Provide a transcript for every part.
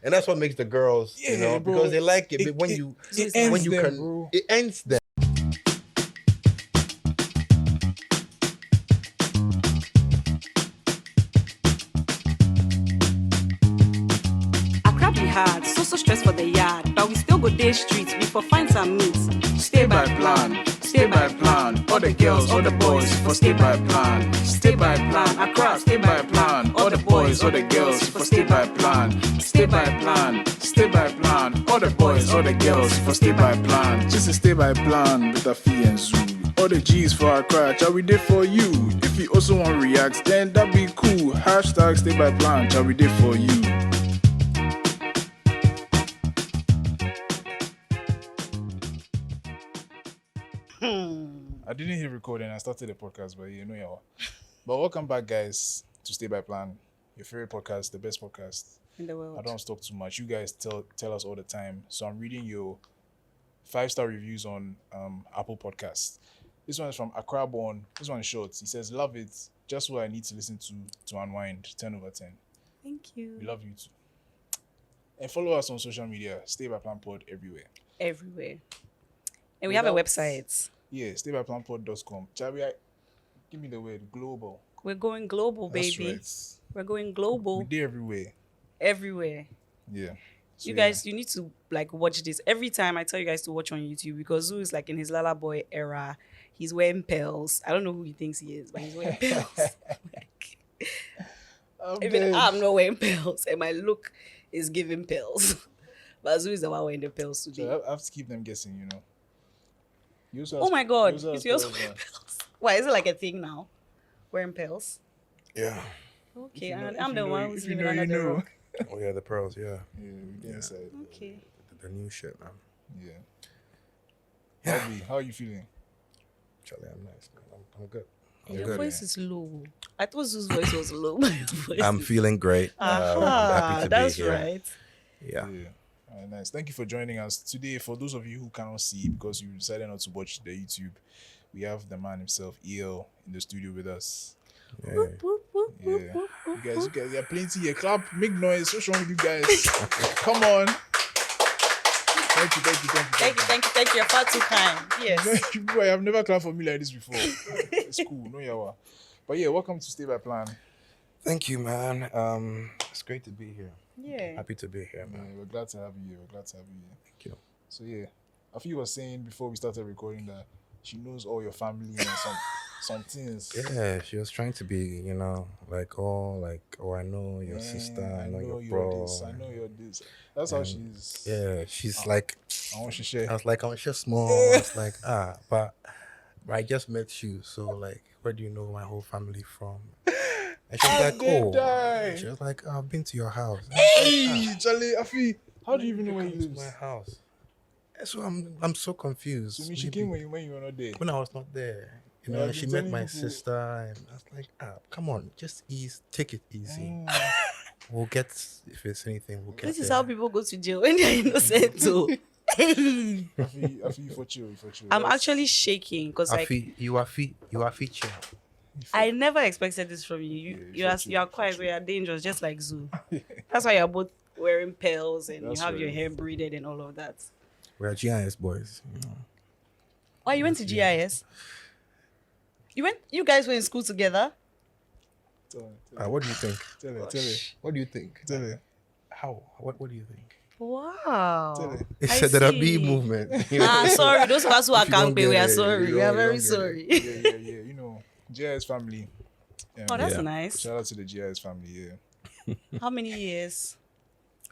And that's what makes the girls, bro, because they like it. But it ends them. Accra be hard, so stress for the yard, but we still go day streets, we for find some meats. Stay by plan, stay by plan. All the girls, all the boys, for stay by plan. Stay by plan, Accra, stay by plan. All the boys, all the girls, for stay by plan. Stay by plan, stay by plan. All the boys, all the girls, for stay by plan. Just a stay by plan with Afi and Zuu. All the G's for Accra, shall we there for you? If you also want react, then that be cool. Hashtag stay by plan, shall we there for you? I didn't hit record and I started the podcast, but y'all. But welcome back, guys, to Stay by Plan, your favorite podcast, the best podcast In the world. I don't talk too much. You guys tell us all the time. So I'm reading your 5-star reviews on Apple Podcasts. This one is from Accra Born. This one is short. He says, "Love it. Just what I need to listen to unwind. 10 over 10. Thank you. We love you too. And follow us on social media. Stay by Plan Pod everywhere. Everywhere. And we have a website. Yeah, staybyplanpod.com. Chabi, give me the word global. We're going global, That's baby. right. We're going global. We're there everywhere. Everywhere. Yeah. So, You guys, you need to watch this. Every time I tell you guys to watch on YouTube, because Zuu is in his Lala Boy era. He's wearing pearls. I don't know who he thinks he is, but he's wearing pearls. Even I'm not wearing pearls, and my look is giving pearls. But Zuu is the one wearing the pearls today. So I have to keep them guessing, You also Oh my God! also It's has yours pearls wearing on. pearls. Why is it like a thing now? Wearing pearls? Yeah. Okay, If I'm the one who's living under the rock. Oh yeah, the pearls. Yeah. Yeah, we inside. Okay. The new shit, man. Yeah. How are you feeling? Charlie, I'm nice, man. I'm good. Your voice is low. I thought Zoo's voice was low, but your voice I'm is... feeling great. I'm happy to that's be here. right. Yeah. All right, nice. Thank you for joining us today. For those of you who cannot see because you decided not to watch the YouTube, we have the man himself, EL, in the studio with us. Yeah. Whoop, whoop, whoop, Yeah. whoop, whoop, You whoop. guys, there are plenty here. Clap, make noise. What's wrong with you guys? Come on. Thank you. Thank you. You're far too kind. Yes. Boy, I've never clapped for me like this before. It's cool. No yawa. But yeah, welcome to Stay by Plan. Thank you, man. It's great to be here. Yeah. Happy to be here, man. Yeah, we're glad to have you here. Thank you. So yeah, Afi was saying before we started recording that she knows all your family and some things. Yeah, she was trying to be, I know your sister, I know your bro. This, I know you're this. That's how she's. Yeah, she's like, I want to share. I was like, I'm just small. I was like, but I just met you, so like, where do you know my whole family from? And she was like, die. She was like, I've been to your house. Hey, Charlie, Afi, how do you even know where he Come to lives? my house. So I'm so confused. So she came when you were not there. When I was not there. Yeah, I've She been met telling my people. sister, and I was like, come on, just take it easy. Mm. We'll get, if it's anything, we'll get This is there. how people go to jail when they're innocent too. Afi, you for chill. I'm actually shaking because You are feature. I never expected this from you. You are quiet, but you're dangerous, just like Zuu. That's why you're both wearing pearls and That's you have your right. hair braided and all of that. We're GIS boys. Oh, you went to GIS? You guys were in school together? Tell her. What do you think? Tell her. What do you think? Tell her. How? What do you think? Wow. Tell her. It I said that a see. B movement. Sorry. Those of us who are If you don't can't pay, we get are it, sorry. you We are don't very get it. sorry. Yeah. JIS family. Oh, that's Yeah. nice. Shout out to the GIS family, yeah. How many years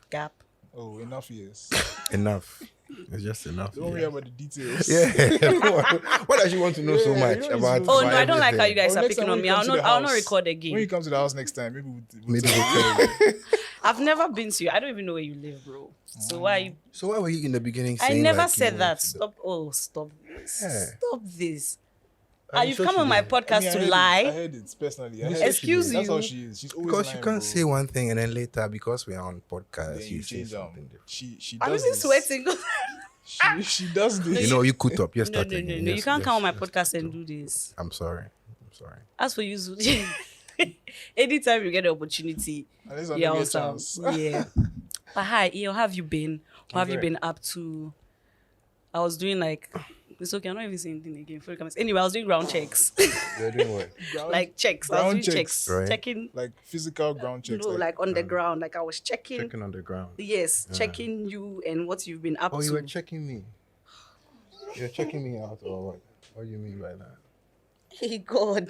gap? Oh, enough years. Enough. It's just enough. Don't worry about the details. Yeah. What does she want to know so Yeah, much you don't about? need to Oh, know. no, I don't like how you guys Oh, are next picking time on when me. you come to the I'll not house- record When again. you come to the house next time, maybe Maybe tell we'll you. I've never been to you. I don't even know where you live, bro. So why are you... So why were you in the beginning I saying never like, said you that. want to- Stop this. Yeah. Stop this. Are you You've sure come she on my did? podcast I mean, to I heard lie. It. I heard it personally. I heard Excuse it. That's how you. she is. She's always Because you lying, can't bro. say one thing and then later, because we are on podcast, Then you you say change something them. different. She I'm does even this. sweating. She does this. You know, you could up. Yes, No. You can't come on my podcast and do this. I'm sorry. As for you, Zuu, anytime you get the opportunity, Unless I yeah, don't get also, chance. yeah. But hi, how have you been? What have you great. been up to? I was doing like, it's okay, I'm not even saying anything again. For the comments. Anyway, I was doing ground checks. You're doing what? Like checks. I was Ground doing checks, checks. right? Checking. like physical ground checks. No, like on the ground. Like I was checking. Checking on the ground. Yes, checking you and what you've been up Oh, to. you were checking me. You're checking me out, or what? What do you mean by that? Hey God.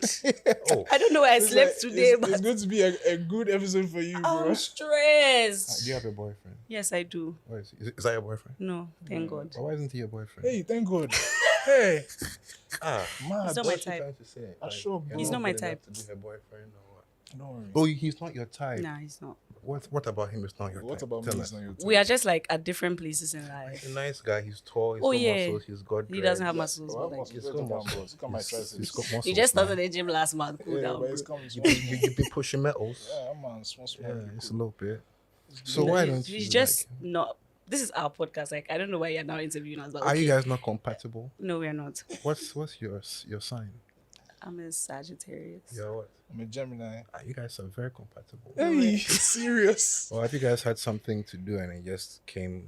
Oh, I don't know where I It's slept like- today, it's, but it's going to be a good episode for you, bro. I'm stressed. do you have a boyfriend? Yes, I do. What is that your boyfriend? No, thank God. Why isn't he your boyfriend? Hey, thank God. Hey, Ah, mad. He's not my what's he type. trying to say? sure, bro. He's not my type. To be her boyfriend or what? Don't worry. Oh, he's not your type. Nah, he's not. What about him is not your What type? about Tell me? us. It's not your type. We are just like at different places in life. He's a nice guy. He's tall. He's Oh, got yeah. muscles. He's got He doesn't have dreads. muscles. Oh, but I like, must He's be got better than muscles. boss. Look at my triceps. He's got muscles. he just man. started the gym last month. Cool Yeah, down. but it's Bro. coming. You be pushing metals. Yeah, man, small. Yeah, it's a little bit. It's So good. why He's- don't you? He's just like, not. This is our podcast. Like I don't know why you're now interviewing us. But are okay. you guys not compatible? No, we're not. What's your sign? I'm a Sagittarius. You're what? I'm a Gemini. You guys are very compatible. Hey, serious? Or have you guys had something to do and it just came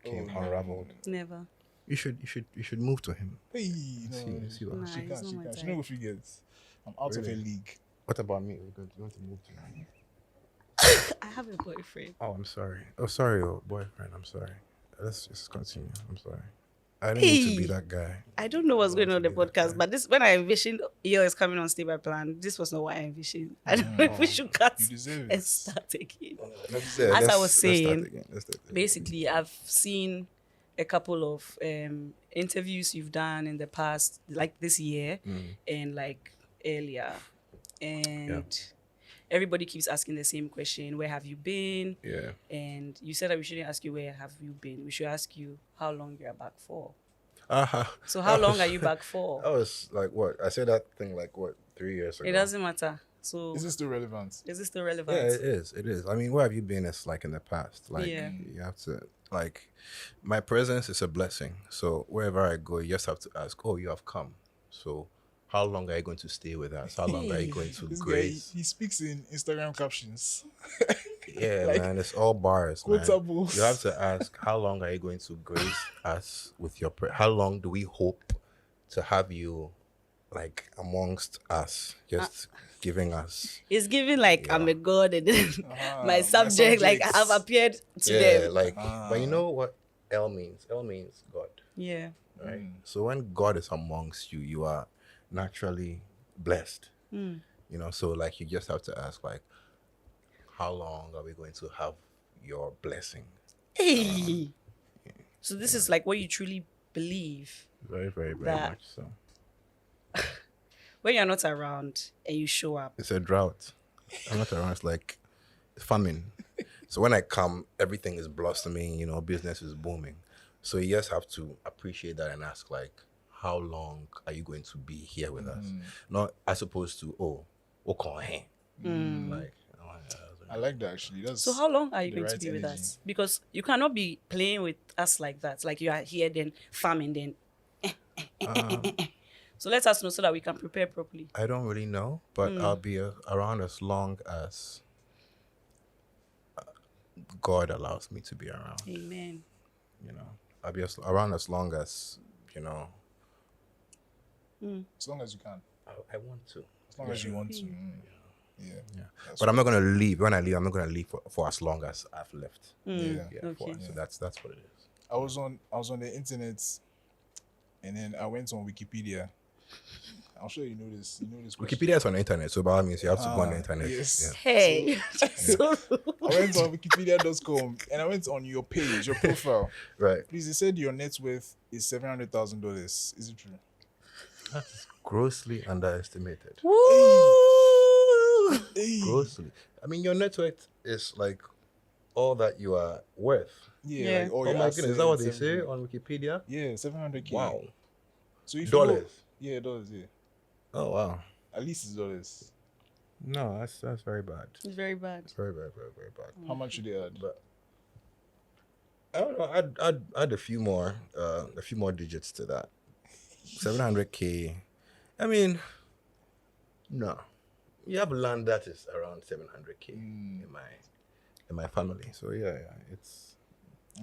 no. unraveled? Never. You should move to him. Hey, See what Nah, she he's can, not she my can. She type. know what she gets. I'm out of her Really? league. What about me? You want to move to him? I have a boyfriend. Oh, I'm sorry. Oh, sorry, boyfriend. I'm sorry. Let's just continue. I'm sorry. I didn't need to be Hey. that guy. I don't know what's going on in the to be that podcast, guy. but this when I envisioned EO is coming on Stay By Plan, this was not what I envisioned. I don't know if we should cut You deserve and it. start again. As I was saying, Basically, I've seen a couple of interviews you've done in the past, like this year and like earlier, and everybody keeps asking the same question: where have you been? Yeah. And you said that we shouldn't ask you where have you been. We should ask you how long you're back for. So how long are you back for? I was like, what? I said that thing like, what, 3 years ago? It doesn't matter. So Is it still relevant? is this still Yeah, relevant? it is. It is. I mean, where have you been? It's like in the past. Like, Yeah. you have to, like, my presence is a blessing. So wherever I go, you just have to ask, oh, you have come. So how long are you going to stay with us? How long are you going to This guy, grace? he speaks in Instagram captions. Yeah, like, man, it's all bars, man. quotables. You have to ask, how long are you going to grace us with your prayer? How long do we hope to have you, like, amongst us, just giving us? It's giving like I'm a god and then my my subject, like I have subjects. appeared to Yeah, them. like, but you know what L means? L means God, Yeah. right? So when God is amongst you, you are naturally blessed. You know, so like you just have to ask, like, how long are we going to have your blessing? Hey. So this is like what you truly believe. Very, very, very That- much so. When you're not around and you show up. It's a drought. I'm not around. It's like famine. So when I come, everything is blossoming. You know, business is booming. So you just have to appreciate that and ask, like, how long are you going to be here with us? Not as opposed to okay, like. I like that actually. That's So how long are you the going to right be with energy. us? Because you cannot be playing with us like that. Like you are here, then farming, then. So let us know so that we can prepare properly. I don't really know, but I'll be around as long as God allows me to be around. Amen. You know, I'll be around as long as, you know, as long as you can. I want to. As long as you want to. Yeah. Yeah. But I'm not gonna leave. When I leave, I'm not gonna leave for as long as I've left. Yeah. Yeah. Okay. So that's what it is. I was on the internet, and then I went on Wikipedia. I'm sure you know this. You know this. question. Wikipedia is on the internet, so by all means you have to go on the internet. yes. Hey. So, I went on wikipedia.com and I went on your page, your profile. Yeah. Right. Please, it said your net worth is $700,000. Is it true? Grossly underestimated. woo! Hey. Grossly. I mean, your net worth is like all that you are worth. Yeah. Yeah. Like, all Oh your my goodness, is that what they assets, say everything. on Wikipedia? Yeah, 700K. Wow. So if you Dollars. go- yeah, dollars. Yeah, Oh wow. at least it's dollars. No, that's very bad. It's very bad. It's very, very, very, very bad. How much should they add? But I don't know. I'd add a few more digits to that. 700K. I mean, no. You have land that is around 700K in my in my family. So yeah, it's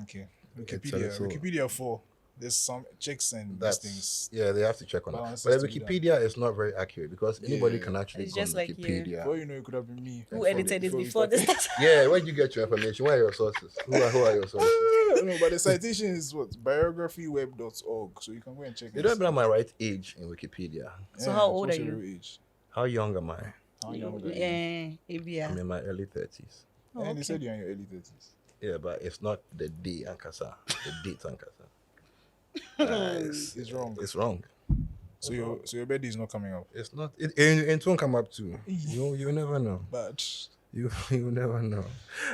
Okay. It's a Wikipedia. little- Wikipedia 4. There's some checks and these that's things. yeah. They have to check on it. Balances But to be done. Wikipedia is not very accurate because anybody Yeah. can actually It's go on just like, yeah. Wikipedia. Well, you know, it could have been me. Who edited it we before this? started. Yeah, where do you get your information? Where are your sources? Who are your sources? No, but the citation is what? Biographyweb.org. So you can go and check You it. don't even have my right age in Wikipedia. So how old what's are your you? real age? How young am I? How young are you? Abia. I'm in my early 30s. Oh, And they said you're in your early 30s. Yeah, but it's not the D Ankasa. The date Ankasa. It's wrong. It's wrong. So your birthday is not coming up. It's not. It won't come up too. You never know. But You never know.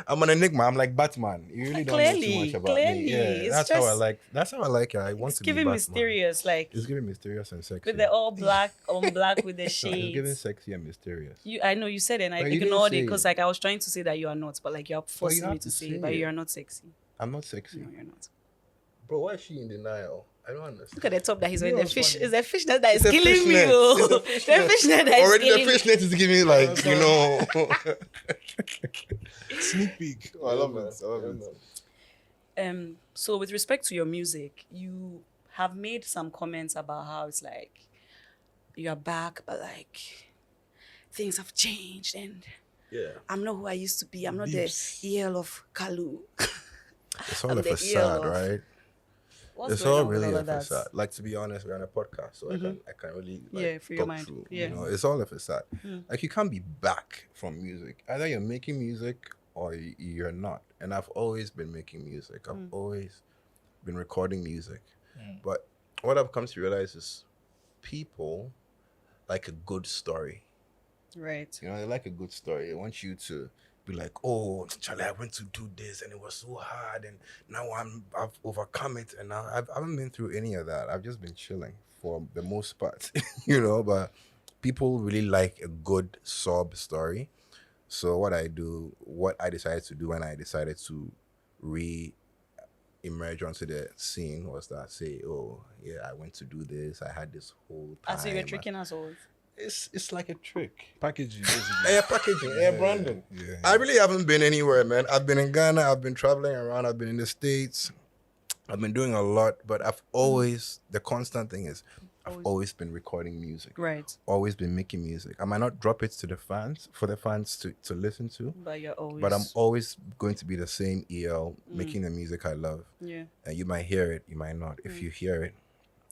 I'm an enigma. I'm like Batman. You really don't know too Clearly, much about clearly. me. Yeah, It's that's how I just- like. That's how I like it. I want It's to be giving Batman. mysterious, like It's giving mysterious and sexy. with the all black on black with the It's giving shades. sexy and mysterious. I know you said it and I But you didn't ignored it say because it. like I was trying to say that you are not, but like you're forcing have me to to say say it, but it. you are not sexy. I'm not sexy, No, you're not. bro. Why is she in denial? I don't understand. Look at the top that he's You wearing. know The what's fish funny? is a fishnet that is It's a killing me. fishnet. Oh. It's The fishnet that is Already killing the fishnet is giving me like sneak peek. Oh, I love it. I love it. So with respect to your music, you have made some comments about how it's like you're back, but like things have changed and Yeah, I'm not who I used to be. I'm not Beeps. the EL of Kalu. it's all I'm a the facade, EL of- right? What's It's going all on with really all a of that? facade. Like, to be honest, we're on a podcast, so I can really like, Yeah, free your talk mind. through. Yeah. You know, it's all a facade. Like, you can't be back from music. Either you're making music or you're not. And I've always been making music. I've always been recording music. But what I've come to realize is people like a good story. Right. You know, they like a good story. They want you to be like, oh, Charlie, I went to do this and it was so hard and now I've overcome it and now I haven't been through any of that. I've just been chilling for the most part, you know, but people really like a good sob story. So what I decided to do when I decided to emerge onto the scene was that say, oh yeah, I went to do this. I had this whole time. As you're tricking us all. It's like a trick. Packaging, basically. Air packaging, air branding. Yeah. I really haven't been anywhere, man. I've been in Ghana, I've been traveling around, I've been in the States, I've been doing a lot, but I've always, the constant thing is, I've always been recording music. Right. Always been making music. I might not drop it to the fans, for the fans to listen to, But you're always. but I'm always going to be the same EL, making the music I love. Yeah. And you might hear it, you might not. If you hear it,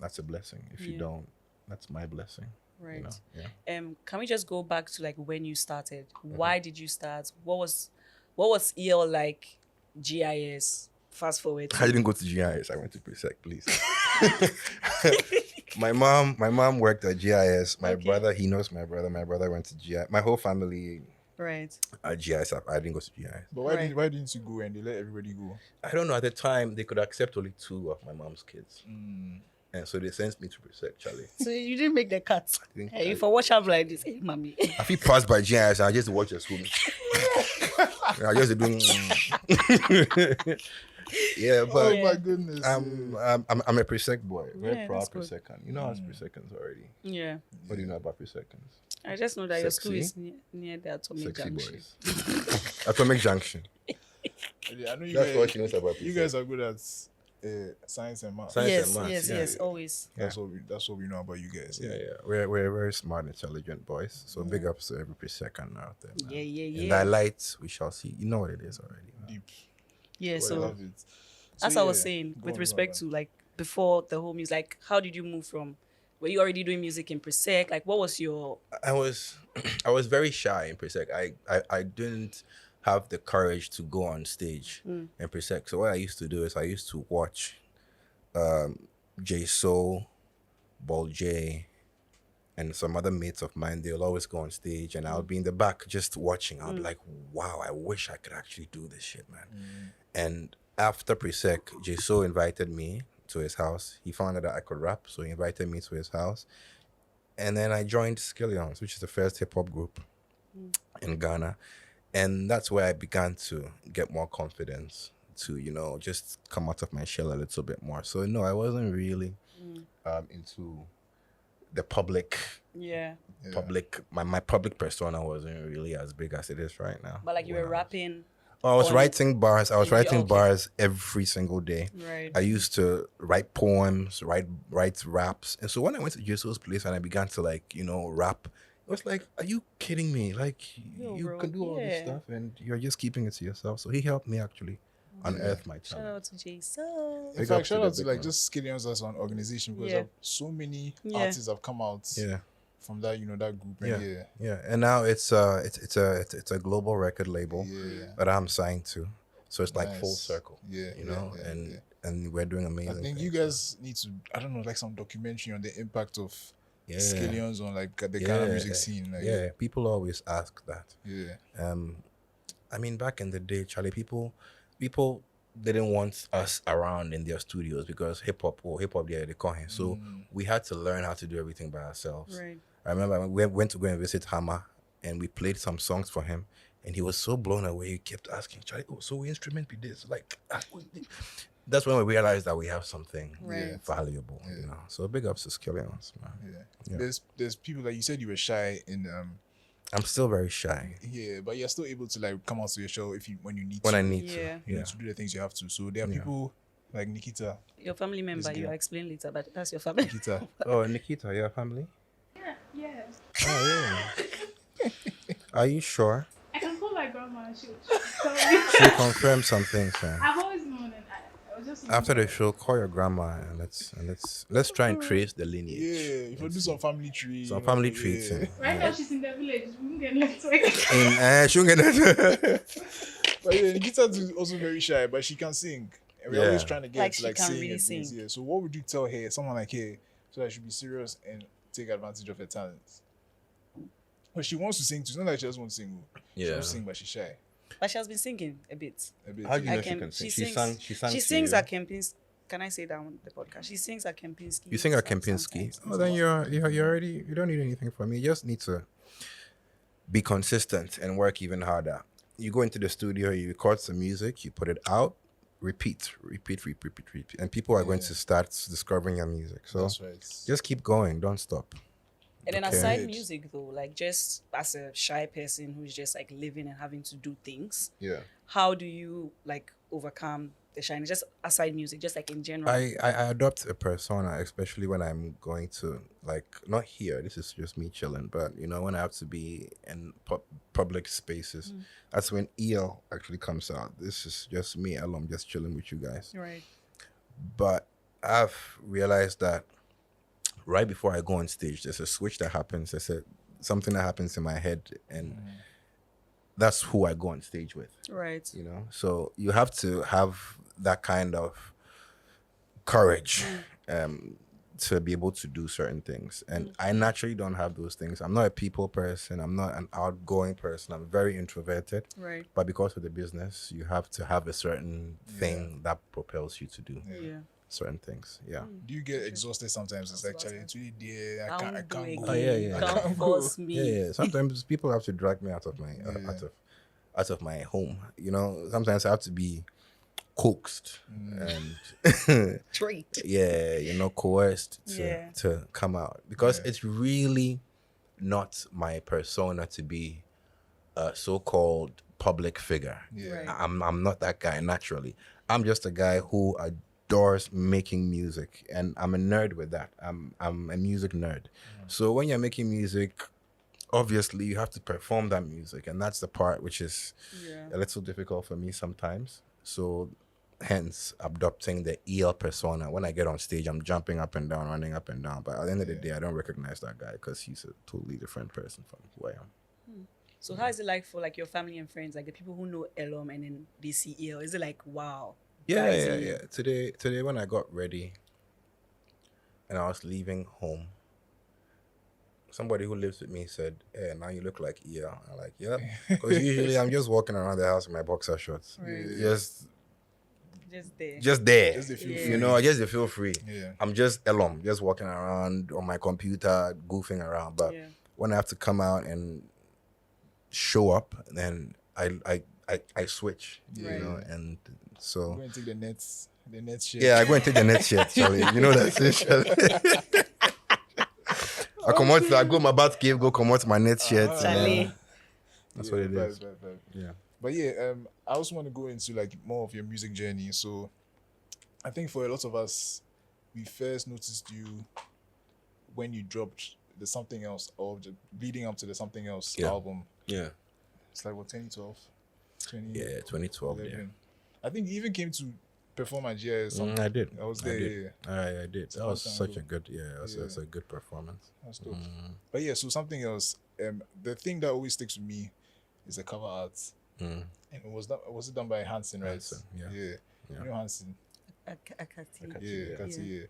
that's a blessing. If you Yeah. don't, that's my blessing. Right. You know? Yeah. Can we just go back to like when you started? Why did you start? What was EL like? GIS. Fast forward. I didn't go to GIS. I went to Presec, please. my mom worked at GIS. My brother, he knows my brother. My brother went to GIS. My whole family Right. at GIS. I didn't go to GIS. But Right. why didn't you go and they let everybody go? I don't know. At the time, they could accept only 2 of my mom's kids. And so they sent me to Presec, Charlie. So you didn't make the cut. didn't- Hey, if I watch up like this, hey, mommy. If he passed by GIS, I just watch the school. I just doing. Yeah, but Oh my goodness. I'm a Presec boy. Very Yeah, proud that's good. Preseccan. You know how Presecans already. Yeah. What do you know about Presecans? I just know that your school Sexy. is near the Atomic Sexy Junction. boys. Atomic Junction. I know you That's guys, what she knows about you Presec. guys are good at science and math. Science Yes, and maths, yes, yeah. yes, always. That's what we know about you guys. Yeah, yeah. We're very smart, intelligent boys. So big ups to every Preseccan out there, man. Yeah, yeah, In yeah. that light, we shall see. You know what it is already. Man. Deep. Yeah, I so love it. as So, I was yeah, saying, go with on, respect go on. to like before the whole music, like how did you move from? Were you already doing music in Presec? Like, what was your? I was very shy in Presec. I didn't have the courage to go on stage in Presec. So what I used to do is I used to watch J So, Ball J, and some other mates of mine. They'll always go on stage and I'll be in the back just watching. I'll be like, wow, I wish I could actually do this shit, man. And after Presec, J So invited me to his house. He found out that I could rap, so he invited me to his house. And then I joined Skillion, which is the first hip-hop group in Ghana. And that's where I began to get more confidence to, you know, just come out of my shell a little bit more. So, no, I wasn't really into the public, Yeah, my public persona wasn't really as big as it is right now. but like you When were I was- rapping. I was On- writing bars. I was writing Okay. bars every single day. Right. I used to write poems, write raps. And so when I went to Jesso's place and I began to rap, it was like, are you kidding me? Like Yo, you bro, can do all this yeah. stuff and you're just keeping it to yourself. So he helped me actually unearth my Shout talent. out to Jason. In Big up fact, to shout the out to big like man. just Skillions as an organization because Yeah. so many Yeah. artists have come out Yeah. from that that group. Yeah. And Yeah. And now it's a global record label yeah. that I'm signed to. So it's like full Nice. circle. Yeah, You know, yeah, and yeah. and we're doing I amazing think things. you guys need to, I don't know, like some documentary on the impact of Yeah. Skillions on like the Ghana music scene. Like, Yeah, people always ask that. yeah. I mean, back in the day, Charlie, people didn't want us around in their studios because hip hop, yeah, they call him. So we had to learn how to do everything by ourselves. Right. I remember we went to go and visit Hammer, and we played some songs for him, and he was so blown away. He kept asking, Charlie, so we instrument be this? Like, that's when we realized that we have something Right. valuable, you know. So big ups to Skillions, man. Yeah. There's people like you said you were shy in I'm still very shy yeah, but you're still able to like come out to your show when you need when to. I need Yeah. to. You know, to do the things you have to. So there are people like Nikita. Your family member, This you girl. explain later, but that's your family. Nikita. Oh, Nikita, your family? Yeah. Oh, yeah. Are you sure? I can call my grandma and she'll tell me. She confirmed some things, man. I've always known, and I was just After the show, call your grandma and let's try and trace the lineage. Yeah, if you do some family tree. Some you family know, treats. yeah. Right now she's in the village. We won't get network. She won't get that. But yeah, Nikita is also very shy, but she can sing. And we're Yeah. always trying to get Like, to she like can sing really and things. sing. Yeah. So what would you tell her, someone like her, so that she be serious and take advantage of her talents? But she wants to sing too. It's not like she just wants to sing. She Yeah. wants to sing, but she's shy. But she has been singing a bit. A bit. How do you know I she can- can sing? she She sings- sang. She sang. She to sings you. at Kempinski. Can I say that on the podcast? She sings at Kempinski. You sing at Kempinski. sometimes. Oh, then you're already. You don't need anything from me. You just need to be consistent and work even harder. You go into the studio, you record some music, you put it out, repeat, and people are going to start discovering your music. So That's right. just keep going. Don't stop. And then Okay. aside music though, like just as a shy person who's just like living and having to do things, Yeah. how do you like overcome the shyness? Just aside music, just like in general. I adopt a persona, especially when I'm going to, like, not here, this is just me chilling, but, you know, when I have to be in public spaces, that's when EL actually comes out. This is just me alone, just chilling with you guys. Right. But I've realized that right before I go on stage, there's a switch that happens. There's something that happens in my head, and that's who I go on stage with. Right. You know, so you have to have that kind of courage to be able to do certain things, and I naturally don't have those things. I'm not a people person. I'm not an outgoing person. I'm very introverted. Right. But because of the business, you have to have a certain thing that propels you to do Yeah. certain things. Yeah. Do you get exhausted sometimes? It's like, Charlie, it's really there. I won't can't do go. it Oh, yeah, yeah. Don't force me. Yeah. Sometimes people have to drag me out of my out of my home. You know, sometimes I have to be coaxed and Treat. yeah, you know, coerced Yeah. to come out, because it's really not my persona to be a so-called public figure. Yeah. Right. I'm not that guy naturally. I'm just a guy who adores making music, and I'm a nerd with that. I'm a music nerd. So when you're making music, obviously you have to perform that music, and that's the part which is Yeah. a little difficult for me sometimes. So hence adopting the EL persona. When I get on stage, I'm jumping up and down, running up and down. But at the end of the day, I don't recognize that guy because he's a totally different person from who I am. So how is it like for like your family and friends, like the people who know Elom and then they see EL? Is it like wow? Yeah, guys, yeah. Today when I got ready and I was leaving home, somebody who lives with me said, "Hey, now you look like EL." I'm like, "Yeah," because usually I'm just walking around the house in my boxer shorts, Right. just Just there. there. Just the feel Yeah. free. You know, I just feel free. Yeah. I'm just alone, just walking around on my computer, goofing around. But Yeah. when I have to come out and show up, then I switch, you Right. know, and Go so and take the nets shit. yeah, I go and take the net shirt, Charlie. You know that shit, Charlie. I come out, I go my bath cave, go come out my net shirt. and then Charlie. that's what it is. Vibe. Yeah. But yeah, I also want to go into like more of your music journey. So I think for a lot of us, we first noticed you when you dropped the Something Else or the leading up to the Something Else Yeah. album. Yeah. It's like what 2012, Yeah, 2012. Yeah. I think you even came to perform at GIS. Something. I did. I was I there. did. Yeah. I did. That long was time such ago. a good. Yeah, it was, Yeah. it was a good performance. That's dope. But yeah, so Something Else. The thing that always sticks with me is the cover art. Mm. And was it done by Hansen, right? Hansen, yeah. Yeah. Yeah. You know Hansen. Akati. Yeah, Yeah. Kati, yeah.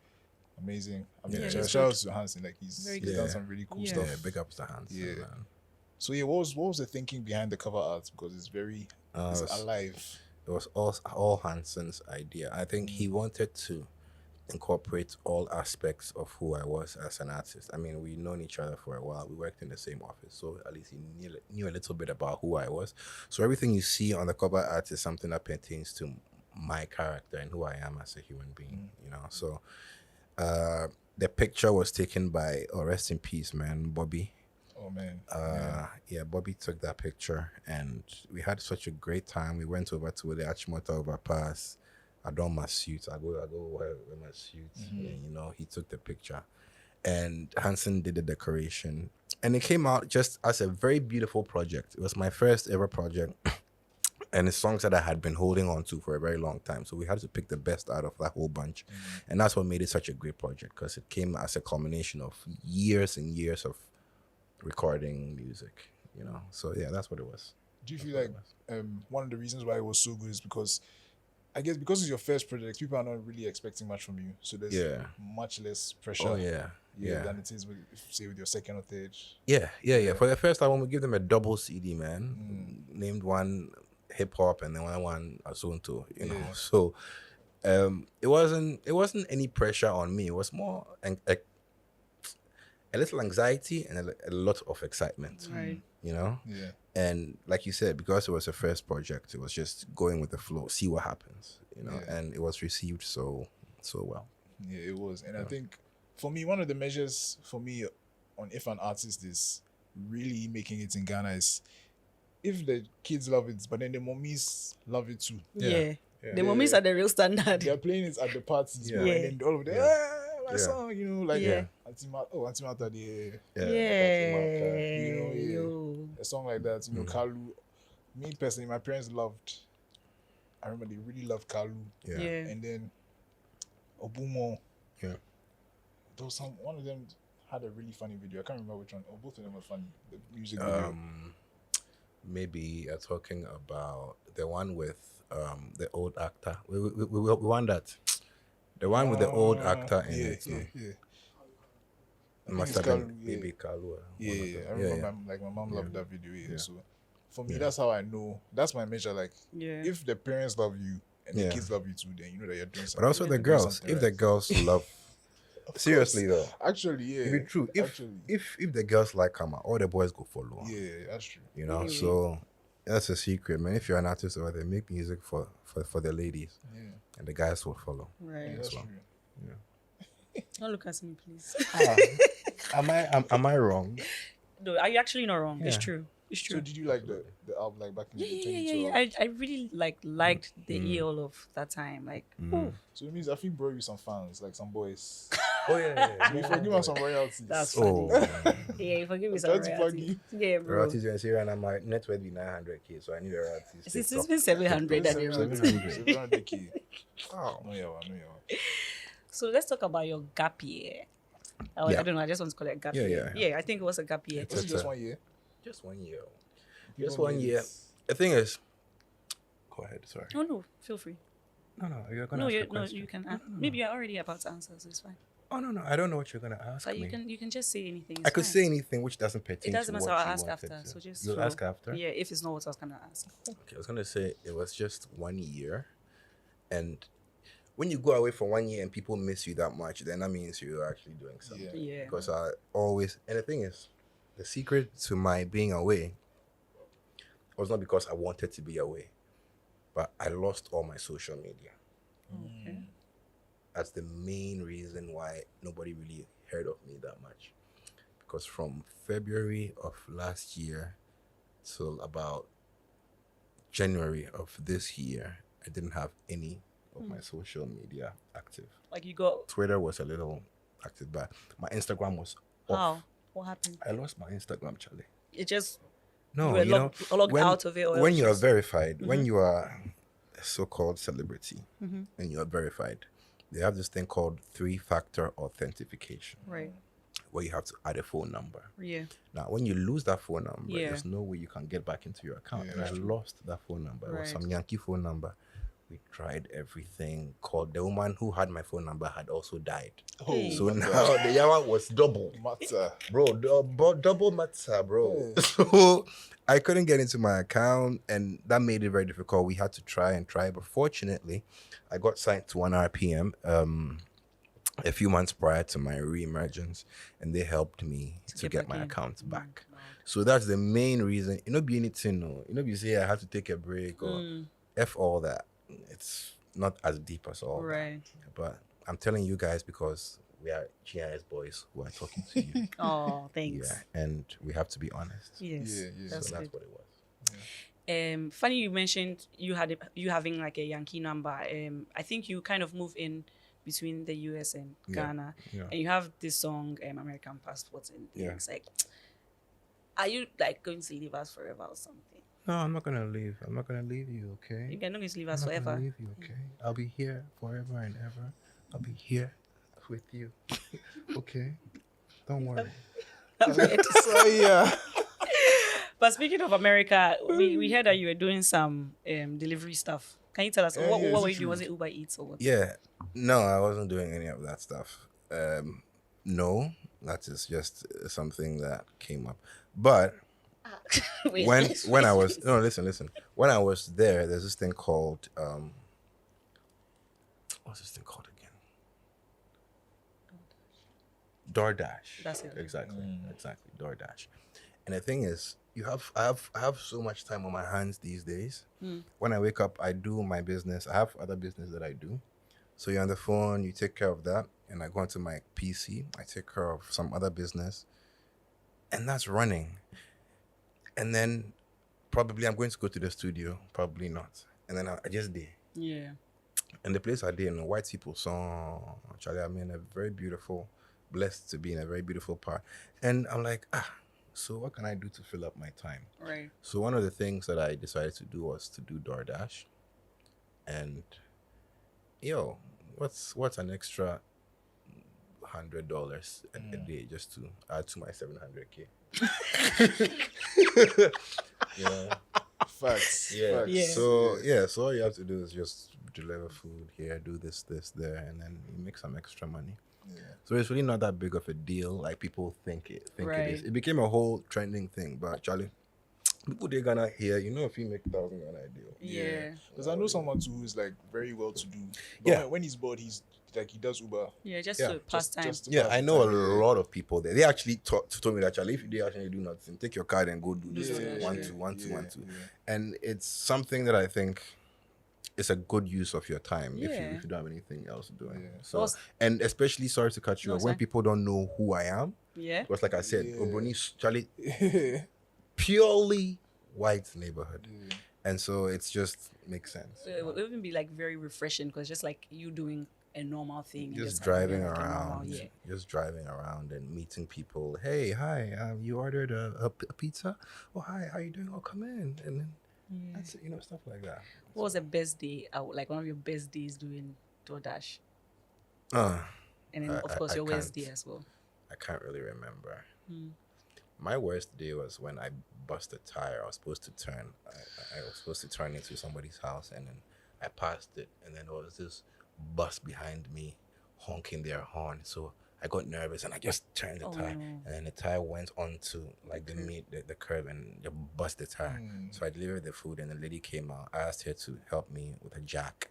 Amazing. I mean, Yeah, shout he's out good. to Hansen. Like he's Very done good. some really cool Yeah. stuff. Yeah, big ups to Hans. Yeah. Man. So yeah, what was the thinking behind the cover art? Because it's very it's It was- alive. It was all Hansen's idea. I think he wanted to incorporate all aspects of who I was as an artist. I mean, we've known each other for a while. We worked in the same office, so at least he knew a little bit about who I was. So everything you see on the cover art is something that pertains to my character and who I am as a human being. You know, so the picture was taken by, rest in peace, man, Bobby. Oh man. Yeah, Bobby took that picture and we had such a great time. We went over to the Achimota overpass. I done my suit. I go wear my suit. And, you know, he took the picture. And Hansen did the decoration. And it came out just as a very beautiful project. It was my first ever project. And it's songs that I had been holding on to for a very long time. So we had to pick the best out of that whole bunch. And that's what made it such a great project, because it came as a combination of years and years of recording music, you know. So yeah, that's what it was. Do you feel like one of the reasons why it was so good is because I guess because it's your first project, people are not really expecting much from you. So there's much less pressure. Oh yeah. Than it is with, say, with your second or third. Yeah. For the first album, we give them a double CD, man. Named one hip hop and then one Asunto, you know. So it wasn't any pressure on me. It was more a little anxiety and a lot of excitement. Right. You know? Yeah. And like you said, because it was a first project, it was just going with the flow, see what happens, you know. Yeah. And it was received so well. Yeah, it was. And I think for me, one of the measures for me on if an artist is really making it in Ghana is if the kids love it, but then the mommies love it too. Yeah. The mommies are the real standard. They're playing it at the parties, Yeah. and then all of them, my song, you know, like Yeah. Auntie Martha, Yeah. you know, Yo. a song like that, you know, Kalu. Me personally, my parents loved. I remember they really loved Kalu. Yeah. And then Obumo. Yeah. There was one of them had a really funny video. I can't remember which one. Or both of them were funny. The music video. Maybe you're talking about the one with the old actor. We want that. The one with the old actor in it. No? Yeah. It must have Kalu, been maybe Kalu. Yeah. I remember my mom loved that video. Yeah. So for me, that's how I know. That's my measure. Like, if the parents love you and the kids love you too, then you know that you're doing something. But also the girls. If the girls love. Seriously though. Actually, yeah. If it's true, if the girls like Kama, all the boys go follow. Yeah, that's true. You know, so that's a secret, man. If you're an artist over there, make music for the ladies. Yeah. And the guys will follow. Right. That's true. Don't look at me, please. Am I wrong? No, are you actually not wrong? It's Yeah. true. It's So true. did you like the album like back in Yeah. 2012? I really liked the EL of that time. Like, ooh, So it means I think brought you some fans, like some boys. Oh yeah. We forgive us some royalties. that's funny. Oh, Yeah, forgive me some Try to plug royalties. Yeah, bro. royalties in Syria and my net worth be 900K, so I need a royalties. It's been 700 that they wrote. 700K. Wow. No, yeah. So let's talk about your gap year. I don't know. I just want to call it a gap year. Yeah, I think it was a gap year. Was it just 1 year? Just 1 year. People Just 1 made year. it. The thing is, go ahead. Sorry. Oh no, feel free. No, you're gonna No, ask a no, question. you can. Maybe you're already about to answer, so it's fine. Oh no, I don't know what you're gonna ask But me. you can just say anything. I It's could fine. say anything which doesn't pertain It doesn't to matter. what I'll you ask wanted after. to. So just You'll flow. ask after. Yeah, if it's not what I was gonna ask. Okay, I was gonna say it was just 1 year, and when you go away for 1 year and people miss you that much, then that means you're actually doing something. Yeah. Because I always, and the thing is, the secret to my being away was not because I wanted to be away, but I lost all my social media. Okay. That's the main reason why nobody really heard of me that much. Because from February of last year till about January of this year, I didn't have any of my social media active. Like you got Twitter was a little active, but my Instagram was off. how? What happened? I lost my Instagram, Charlie. It just No, were you know, logged when, out of it, or when else you are just- verified, when you are a so-called celebrity and you are verified, they have this thing called 3-factor authentication, right. where you have to add a phone number. Yeah. Now, when you lose that phone number, Yeah. there's no way you can get back into your account. Yeah, And I that's lost that phone number. It was Right. some Yankee phone number. We tried everything. Called the woman who had my phone number had also died. Hey. So now the yawa was double. Matter. Bro, double matter, bro. So I couldn't get into my account, and that made it very difficult. We had to try, but fortunately, I got signed to 1 RPM a few months prior to my re-emergence, and they helped me to get get back my in. account back. So that's the main reason. You know, be anything, no. You know, you say I have to take a break or F all that. It's not as deep as all that. Right. But I'm telling you guys because we are GIS boys who are talking to you. Oh, thanks. Yeah, and we have to be honest. Yes. Yeah, yeah. That's So that's good. what it was. Funny you mentioned you having like a Yankee number. I think you kind of move in between the US and Ghana, yeah. and you have this song, American Passport, and Yeah. things like. Are you like going to leave us forever or something? No, I'm not gonna leave. I'm not gonna leave you, okay? You're not going to leave I'm us not gonna forever. leave you, okay? I'll be here forever and ever. I'll be here with you. Okay? Don't worry. So yeah. But speaking of America, we heard that you were doing some delivery stuff. Can you tell us Yeah, what yeah, were is you doing? it Was true? it Uber Eats or what? Yeah. No, I wasn't doing any of that stuff. No, that is just something that came up. But Wait, when I was listen. When I was there, there's this thing called what's this thing called again? DoorDash. That's it. Exactly. DoorDash. And the thing is, I have so much time on my hands these days. When I wake up, I do my business. I have other business that I do. So you're on the phone, you take care of that, and I go onto my PC. I take care of some other business, and that's running. And then probably I'm going to go to the studio, probably not. And then I just did. Yeah. And the place I did, white people song, Charlie, I'm in a very beautiful, blessed to be in a very beautiful part. And I'm like, so what can I do to fill up my time? Right. So one of the things that I decided to do was to do DoorDash. And what's an extra $100 a day just to add to my $700K? Yeah. Facts. Yeah. Facts. Yeah. So all you have to do is just deliver food here, do this, there, and then you make some extra money. Yeah. So it's really not that big of a deal like people think it Right. is. It became a whole trending thing, but Charlie, people they're gonna hear, if you make $1,000 a deal. Yeah. Because I know someone too who's like very well to do. But Yeah. when he's bored, he's like he does Uber. Yeah, just Yeah, to pass time. to Yeah, pass I the know a time, yeah. lot of people there. They actually told me that, Charlie, if you actually do nothing, take your card and go do this Yeah, thing. yeah, One, two. yeah. And it's something that I think is a good use of your time if Yeah. you don't have anything else doing. Yeah. So, What's- and especially, sorry to cut you No, off, when sorry. people don't know who I am, Yeah. because like I said, Yeah. Obroni's, Charlie, purely white neighborhood. And so it's just makes sense. So it would even be like very refreshing because just like you doing a normal thing. and Just having driving like a normal- around, yeah. just driving around and meeting people. Hey, hi, you ordered a pizza? Oh, hi, how you doing? Oh, come in. And then that's it, stuff like that. What was the best day? Like one of your best days doing DoorDash, Uh, and then of I- course I your worst can't. day as well. I can't really remember. My worst day was when I bust a tire. I was supposed to turn. I was supposed to turn into somebody's house, and then I passed it, and then there was this bus behind me honking their horn. So I got nervous, and I just turned the tire, no. and then the tire went onto like the curb, and just bust the tire. So I delivered the food, and the lady came out. I asked her to help me with a jack.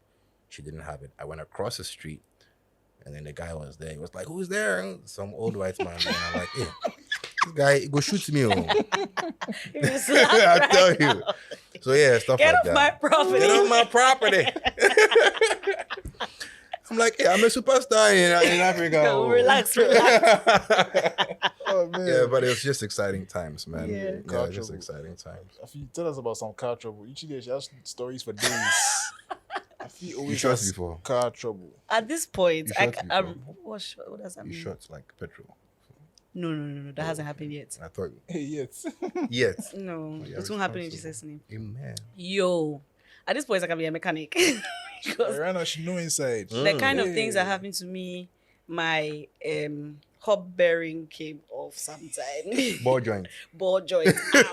She didn't have it. I went across the street, and then the guy was there. He was like, "Who's there?" Some old white man. And I'm like, "Yeah, this guy go shoot me." I tell you. So yeah, stuff Get like off that. my property. Get off my property. I'm like, yeah, I'm a superstar in Africa. Go, oh. relax. Oh man. Yeah, but it was just exciting times, man. Yeah. Yeah, just exciting times. Afi, tell us about some car trouble. Each day she has stories for days. Afi always shot has before? car trouble. At this point, You I, shot ca- before? what does that You mean? shot like petrol. No. That hasn't happened yet. I thought Hey, yes. yet. No, you're it won't happen in responsible. Jesus' name. Amen. Yo, at this point, I can be a mechanic because Right now she know inside. the kind of things that Hey. happened to me, my hub bearing came off sometime. Ball joint. Ball joint out.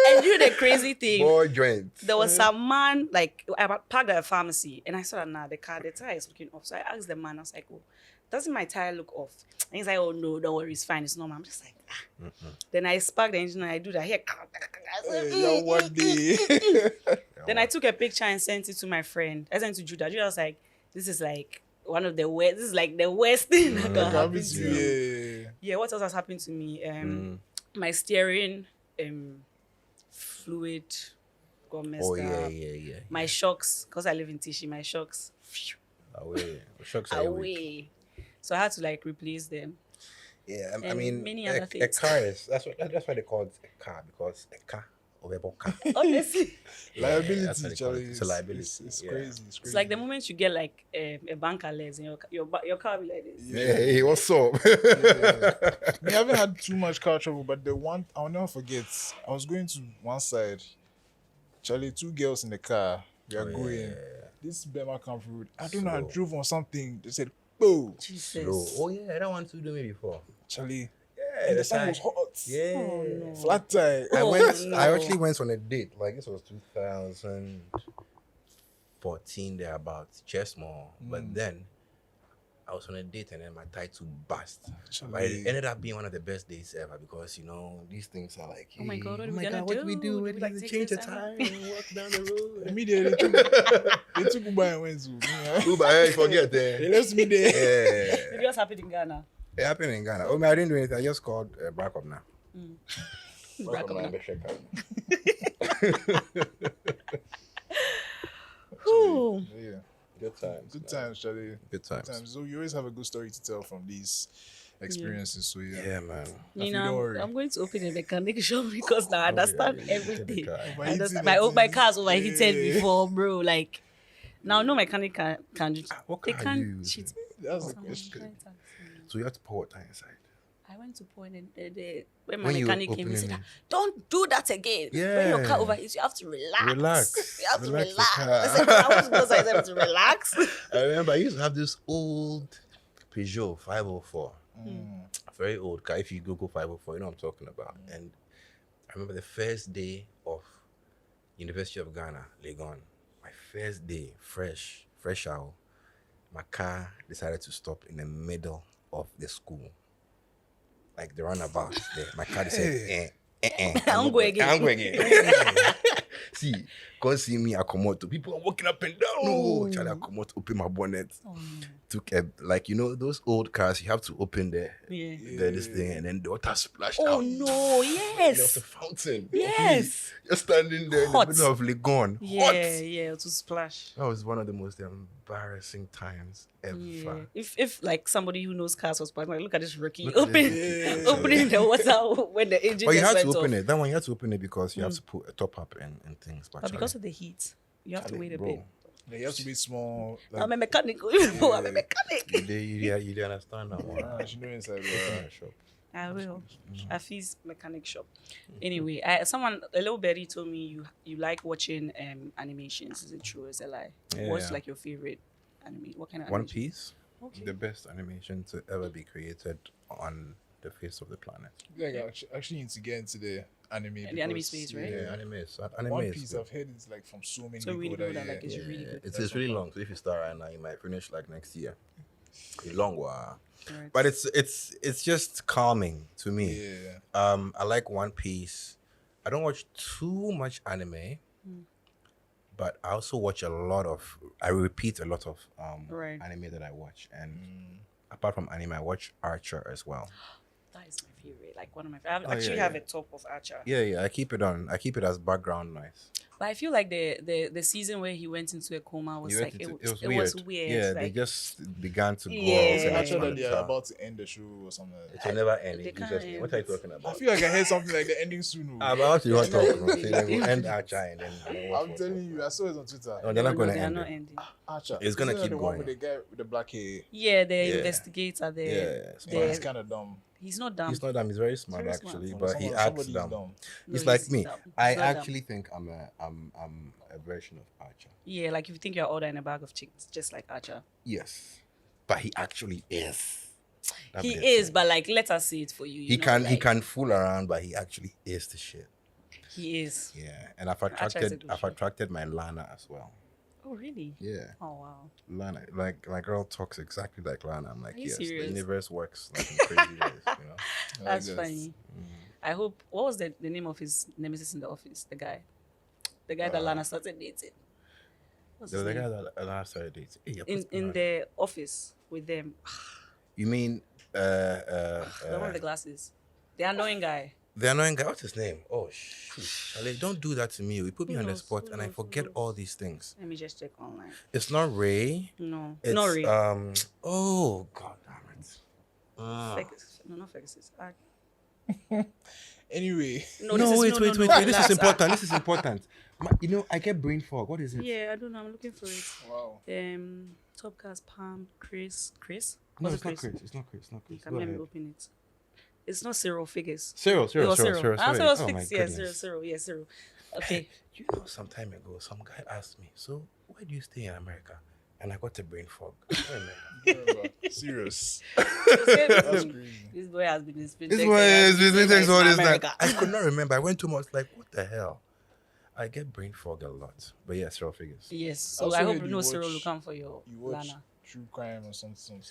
And you know the crazy thing, Ball joint. there was some man, like, I parked at a pharmacy and I saw that the tire is looking off. So I asked the man, I was like, oh, doesn't my tire look off? And he's like, oh no, don't worry, it's fine, it's normal. I'm just like, Then I spark the engine and I do that here. Hey, yo, one day. Then I took a picture and sent it to my friend. I sent it to Judah. Judah was like, this is like one of the worst, this is like the worst thing that can happen Happy to to you. you. Yeah, what else has happened to me? My steering fluid got messed Oh up. yeah. My shocks, because I live in Tishi, my shocks Away. Shocks are weak. away. So I had to like replace them. Yeah, I And mean, many a other things. car is that's why they call it a car, because a car or a car. Honestly, Liability, that's what they call Charlie. it. It's a liability. It's Yeah. crazy. It's crazy. it's like the moment you get like a bank alert and your car will be like this. Yeah, hey, what's up? I haven't had too much car trouble, but the one I'll never forget. I was going to one side, Charlie, 2 girls in the car. We are going. This Bema Camp Road. I don't know. I Slow. drove on something. They said, "Boom, Jesus. Slow. Oh yeah, that one too do me before. Charlie." Yeah, And the the sun time. was hot. Yeah. Oh, no. Flat tire. I Oh, went. no. I actually went on a date. Like this was 2014 thereabouts, Chessmore. But then I was on a date and then my tie tube burst. But it ended up being one of the best dates ever because these things are like, Oh my God, what hey, are we gonna what do we do? do? Do We we, like like, to take change the this tire out? and walk down the road. Immediately, they took Uber and went to. Uber, hey, forget They that. left me there. Yeah. Did yours happen in Ghana? It happened in Ghana. Oh, man, I didn't do anything. I just called back up now. Back up now. Whew. Yeah. Good times. Good times, Charlie. Good times. So you always have a good story to tell from these experiences. So yeah. Yeah, man. Don't Nina, worry. I'm going to open a mechanic shop because now I understand yeah, everything. yeah. I understand. My car's overheated before, bro. Like, now no mechanic can What they car can't you using? cheat. That's the Someone question. tried to ask me. So you have to pour water inside. I went to point and when my When you mechanic came, he opening said, it. "Don't do that again. When your car Yeah. overheats, you have to relax. Relax. You have to Relax the relax." car. I said, "I was supposed to have to relax." I remember I used to have this old Peugeot 504. A very old car. If you Google 504, you know what I'm talking about. And I remember the first day of University of Ghana, Legon. My first day, fresh out. My car decided to stop in the middle of the school. Like the runabout there. My car said, I'm going again. I'm going again. See, come see me, I come out. People are walking up and down. No, Charlie, I come out, open my bonnet. Took those old cars, you have to open Yeah. this thing, and then the water splashed Oh out. no! There was Yes. a fountain. Yes. Just standing there Hot. in the middle of Legon. Yeah, Hot. yeah. To splash. That was one of the most embarrassing times ever. Yeah. If like somebody who knows cars was like, look at this rookie Look at opening opening the water when the engine But you just had to went open off. it. That one you had to open it because you have to put a top up and things. But because of the heat, you have to wait a bro, bit. Yeah, you have to be small. I'm a mechanic. I'm a mechanic. you did understand that one. She know inside. Shop. I will. Afi's mechanic shop. Anyway, a little birdie told me you like watching animations. Is it true? Is it a lie? What's Yeah. like your favorite anime? What kind of One animation? Piece, Okay. the best animation to ever be created on the face of the planet. Like I actually need to get into the anime. The anime because, space, right? Yeah, anime is One is Piece good. I've heard is like from so many So people really that good. Like it's really good. It's really long. So if you start right now, you might finish like next year. A long while. Right. But it's just calming to me. Yeah. I like One Piece. I don't watch too much anime, but I also watch I repeat a lot of Right. anime that I watch. And apart from anime, I watch Archer as well. That is my favorite. Like one of my. I Oh, actually yeah, have yeah. a top of Archer. Yeah, I keep it on. I keep it as background noise. But I feel like the season where he went into a coma was like it was weird. Yeah, like, they just began to go Yeah. So off. not sure on that the they are top. about to end the show or something. Like It that. will never end. They in can't Jesus' name. end What are you it. talking I about? feel like I heard something like the ending soon. I'm about to want to talk. No, No? Say they will end Archer and then. I'm telling you, I saw it on Twitter. No, they're not going to they are end not it. ending. Archer. It's gonna Isn't that keep the one going. with the guy with the black hair. Yeah, the Yeah. investigator Yeah, there. smart. Yeah, he's kind of dumb. He's not dumb. He's not dumb. He's very smart Very smart. actually, No, but he acts somebody's dumb. No, He's like me. dumb. I He's not dumb. actually think I'm a version of Archer. Yeah, like if you think you're ordering a bag of chicks, just like Archer. Yes, but he actually is. That He bit is, thing. but like let us see it for you. He can fool around, but he actually is the shit. He is. Yeah, and I've Archer is a attracted good I've show. attracted my Lana as well. Oh really? Yeah, Oh wow. Lana, like my girl talks exactly like Lana. I'm like, Are you yes, serious? the universe works like in crazy ways, you know. That's guess. funny. I hope. What was the name of his nemesis in the office? The guy that Lana started dating. What's The his guy name? that Lana started dating. Hey, you're In putting in on- the office with them. You mean The one with the glasses. The annoying guy. the annoying guy? What's his name? Oh shoot, Charlie, don't do that to me. You put me Who on the knows? spot, Who and I knows? Who forget knows? all these things. Let me just check online. It's not Ray. No, It's not Ray. Oh god damn it. Fergus. No, not Fergus. Anyway, No, No, this wait. is, This relax. is important. This is important. You know, I get brain fog. What is it? Yeah, I don't know. I'm looking for it. wow. Topcast Palm Chris. No, Was it's it not Chris. It's not Chris. Come, Go let me ahead. open it. It's not Cyril Figures. Cyril. It was Sorry. I thought it was Oh my fixed. Yeah, goodness. Cyril. Yeah, Cyril. Okay. You know, some time ago, some guy asked me, "So, where do you stay in America?" And I got a brain fog. I don't remember. Serious. That's That's crazy. This boy has been in spin This tech one and is has been takes all in this time. America. I could not remember. I went too much. Like, what the hell? I get brain fog a lot. But yeah, Cyril Figures. Yes. So Also I hope heard you you know watch- Cyril will come for your You watch Lana. true crime or something.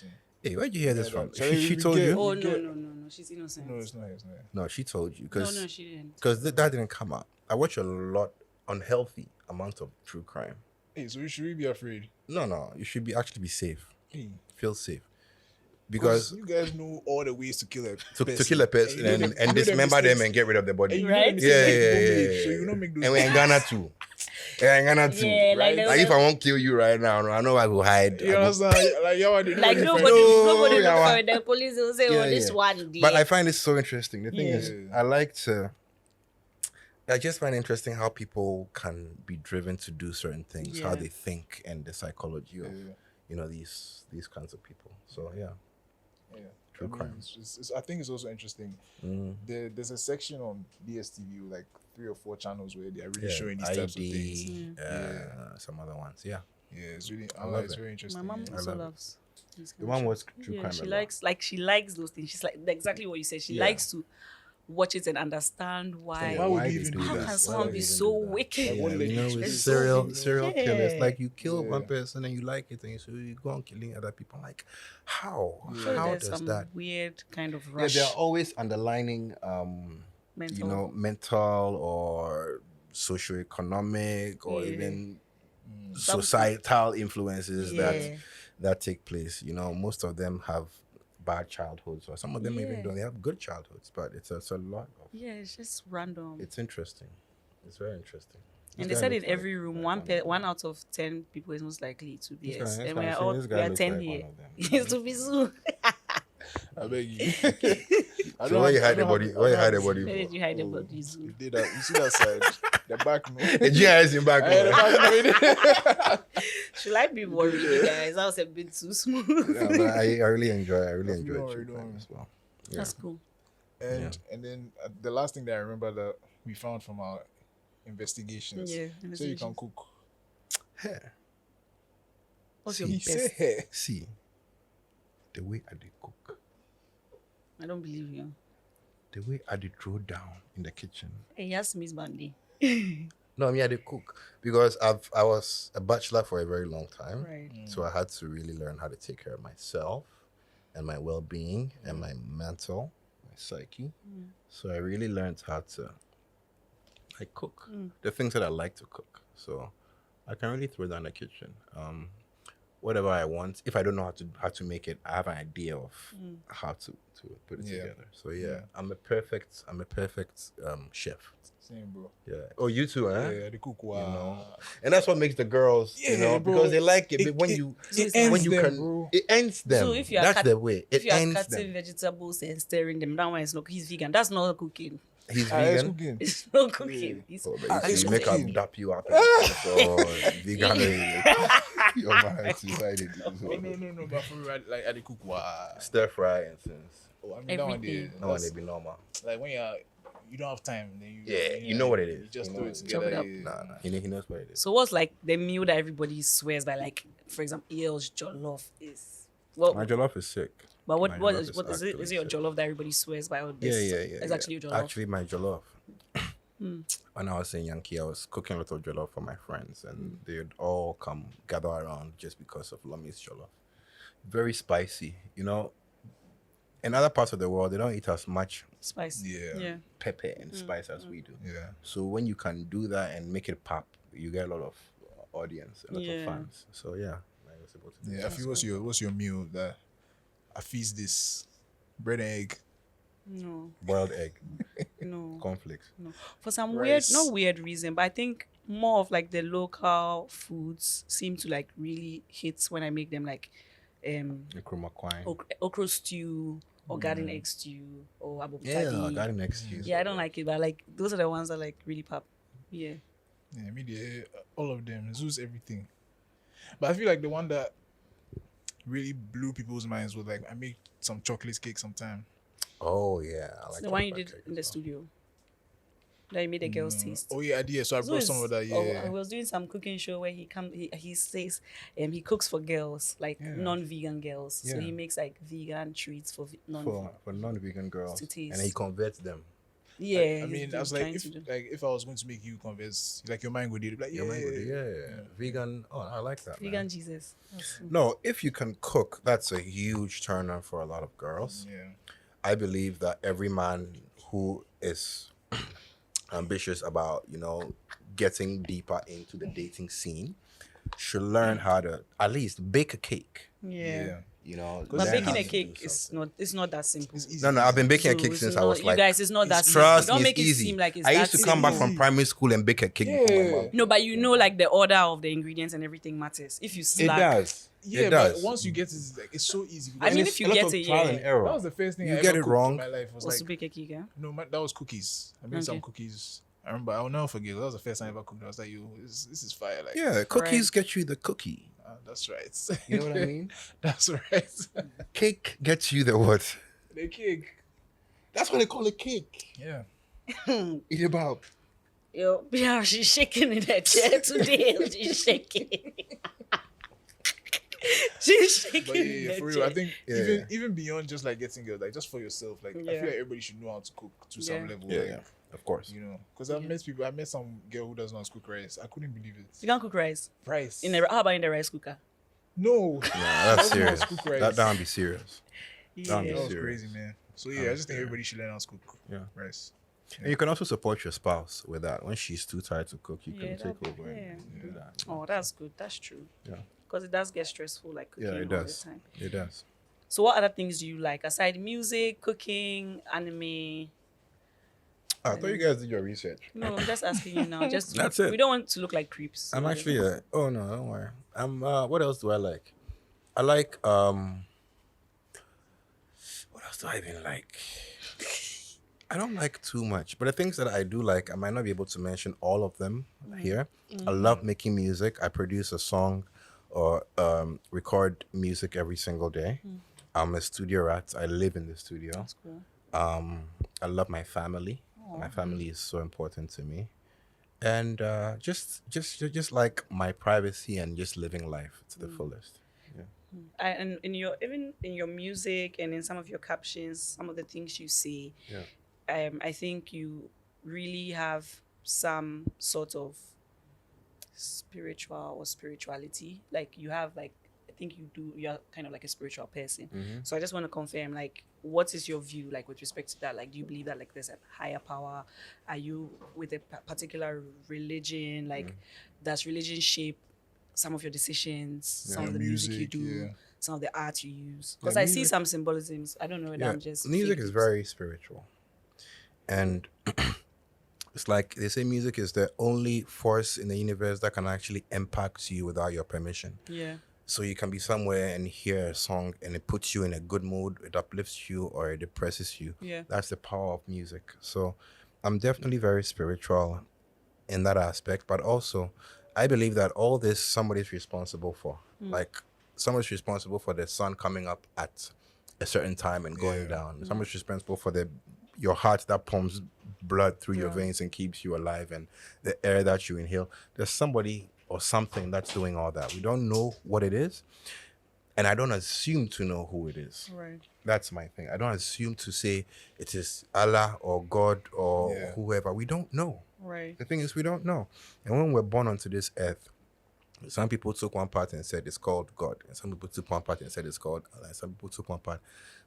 Hey, where'd you hear this Yeah, from? that- Charlie, She we told get- you? Oh You no, get- no. She's innocent. No, it's not. It's not. No, she told you. No, she didn't. Because that didn't come out. I watch a lot, unhealthy amount of true crime. Hey, so should we be afraid? No. You should actually be safe. Hey, Feel safe. Because you guys know all the ways to kill a to person. kill a person you know and, the- you and know the dismember them mistakes- and get rid of the body. and you Right? know the mistakes Yeah, that people yeah, make, yeah, So yeah. you don't make those. And we're in Ghana too. We're in Ghana too. Yeah, right? like, Like if I won't kill you right now, I know I will hide. You I go- understand? Like y'all are Like different. nobody yeah, look for it. The police will say, Yeah, "Oh, this yeah. one." Did. But I find it so interesting. The thing Yeah. is, I just find interesting how people can be driven to do certain things, how Yeah. they think, and the psychology of Yeah. these kinds of people. So yeah, Yeah. True I mean, crime. I think it's also interesting. There's a section on DSTV with like 3 or 4 channels where they are really showing these types of things. Some other ones. Yeah, Yeah, it's really. I love It's it. very interesting. My mom yeah. also love it. loves. these the kind one of was shows. true crime. She a lot. likes those things. She's like exactly what you said. She Yeah. likes to watch it and understand why. Why would they you even do do How that? can Why someone would be you so even do that? wicked? Like, what Yeah, lady you know, is with It's serial so- killers, Yeah. like you kill Yeah. one person and you like it, and you go on killing other people. Like, how? So How there's does some that? weird kind of Yeah, rush. there are always underlining, mental. mental or socioeconomic or Yeah. even Some- societal influences Yeah. that take place. You know, most of them have bad childhoods, or some of them even Yeah. don't. They have good childhoods, but it's a lot of. Yeah, it's just random. It's interesting. It's very interesting. And This they guy said in looks like- every room, like one out of 10 people is most likely to be This yes. guy- And this we guy- are see, all this guy we are looks 10 like here. one of them. It's to be Zuu. I beg you. So where you hide the body? Where you hide the body? Where did for? you hide the body, Zuu? You did that. You see that side? The back, no. The GIS in back. Yeah, the man. back, no. Should I be worried, you guys? That was a bit too smooth. Yeah, but I really enjoy Don't true worry, don't crime worry. as well. Yeah. That's cool. And then the last thing that I remember that we found from our investigations. Yeah. So you can cook. Hey, What's See, your He best? said hair. see, the way I did cook, I don't believe you. the way I did throw down in the kitchen. Hey, yes, Miss Bandy. No, I mean I did cook because I was a bachelor for a very long time, Right. so I had to really learn how to take care of myself and my well-being and my mental, my psyche. So I really learned how to cook the things that I like to cook. So I can really throw down the kitchen. whatever I want. If I don't know how to make it, I have an idea of how to put it Yeah. together. So yeah, Yeah. I'm a perfect chef. Same, bro. Yeah. Oh, you too, huh? Yeah, the cook. Wow. You know, and that's what makes the girls, you Yeah, know, bro. because they like it. But when It you ends when you them, can, bro. it ends them. So if you are That's the way. if It you are ends cutting them. vegetables and stirring them, that one is not. He's vegan. That's not cooking. He's It's vegan. cooking. It's not cooking. It's Oh, but Ah, you it's see, make cooking. up dap you up. So vegan. Your man decided. Oh, no. But for real, like, I the cook. Wow. Stir fry and things. Oh, I mean, that one Everything. day. No one they be normal. Like when you don't have time, then You know what it is. You just You throw know it it is. together. Chop it up. yeah. Nah. He knows what it is. So what's like the meal that everybody swears by? Like, for example, EL's jollof is what? My jollof is sick. But what my what jollof is is what is it? Is actually it your sick. jollof that everybody swears by? Or Yeah. this It's actually your jollof. Actually, my jollof. When I was in Yankee, I was cooking a lot of jollof for my friends, and they'd all come gather around just because of Lomi's jollof. Very spicy, you know. In other parts of the world, they don't eat as much Spice. Yeah. Yeah. pepper and spice as we do. Yeah. So when you can do that and make it pop, you get a lot of audience, a lot of Yeah. fans. So yeah, I was able to do Yeah. that. I feel what's your meal that I feast this bread and egg. No. Boiled egg, No. cornflakes. No. For some Rice. not weird reason, but I think more of like the local foods seem to like really hit when I make them, like The chroma quine. okra stew or garden egg stew or Yeah, abokadi. got an excuse. Yeah, I don't like it, but like those are the ones that like really pop. Yeah. Yeah, media, all of them. Zoo's everything. But I feel like the one that really blew people's minds was like I made some chocolate cake sometime. Oh yeah, I like The one you chocolate did cake in as the well. studio. That you made the girls taste. Oh yeah, I did. So I brought some of that. Yeah. I was doing some cooking show where he says he cooks for girls, like Yeah. non-vegan girls. So Yeah. he makes like vegan treats for non. For non-vegan girls, To taste. and he converts them. Yeah, I he's mean, been I was trying like, to do. if I was going to make you converse, like your mind would do, like Your mind would be, vegan. Oh, I like that. Vegan Man. Jesus. No, if you can cook, that's a huge turner for a lot of girls. Yeah. I believe that every man who is ambitious about, getting deeper into the dating scene should learn how to at least bake a cake. Yeah. But But baking a cake is not. It's not that simple. It's easy. No, I've been baking a So cake it's since I not- was like. you guys, it's not that simple. Trust Don't me, make it's it easy. seem like it's I that used to come back from simple. primary school and bake a cake before my mom. No, but you know, like the order of the ingredients and everything matters. If you It slack, does. Yeah, it does. but once you get it, it's so easy. I mean, And if it's you a lot get of it, trial yeah. and error. that was the first thing You I get ever it cooked wrong. in my life. Was was to like, bake a cake, yeah? no, that was cookies. I made some Okay. cookies. I remember. I'll never forget. That was the first time I ever cooked. I was like, yo, this is fire. Like, Yeah, cookies get you the cookie. that's right. You know what I mean? That's right. Cake gets you the what? The cake. That's what they call a cake. Yeah. It's about. Yo, yeah, she's shaking in her chair today. She's shaking. She's shaking But in yeah, her for real, chair. I think Yeah. even beyond just like getting girls, like just for yourself, like I Yeah. feel like everybody should know how to cook to some Yeah. level. Yeah, like, yeah, of course. You know, because I've met people. I met some girl who doesn't know how to cook rice. I couldn't believe it. You can't cook rice. Rice. How about in the rice cooker? No. Nah, that's Doesn't know how serious. to cook rice. That would be serious. Don't be That was serious. crazy, man. So yeah, I just think everybody should learn how to cook Yeah. rice. And you can also support your spouse with that. When she's too tired to cook, you Yeah, can take that'd be- over yeah. and do that. Oh, that's good. That's true. Yeah. Because it does get stressful, like cooking Yeah, it all does. the time. It does. So, what other things do you like aside music, cooking, anime? I thought you guys did your research. No, I'm just asking you now. Just That's it. We don't want to look like creeps. so I'm we actually don't- oh no, don't worry. What else do I like? I like what else do I even like? I don't like too much, but the things that I do like, I might not be able to mention all of them here. I love making music. I produce a song or record music every single day. I'm a studio rat. I live in the studio. That's cool. I love my family. My family is so important to me. And just like my privacy and just living life to the fullest. And in your music and in some of your captions, some of the things you say, I think you really have some sort of spirituality. Like you have I think you're kind of like a spiritual person. So I just want to confirm, like, what is your view, like, with respect to that? Like, do you believe that, like, there's a higher power? Are you with a particular religion? Like, does religion shape some of your decisions, some of the Your music you music, do, yeah. some of the art you use. Because Yeah, I see music- some symbolisms. I don't know whether Yeah, I'm just music fake is it. very spiritual, and it's like they say music is the only force in the universe that can actually impact you without your permission. Yeah. So you can be somewhere and hear a song and it puts you in a good mood, it uplifts you or it depresses you. Yeah. That's the power of music. So I'm definitely very spiritual in that aspect, but also I believe that all this somebody's responsible for. Like someone's responsible for the sun coming up at a certain time and going down. Someone's responsible for your heart that pumps blood through your veins and keeps you alive, and the air that you inhale. There's somebody or something that's doing all that. We don't know what it is, and I don't assume to know who it is. Right. That's my thing. I don't assume to say it is Allah or God or Yeah. whoever. We don't know. Right. The thing is, we don't know. And when we're born onto this earth, some people took one part and said it's called God, and some people took one part and said it's called Allah, and some people took one part.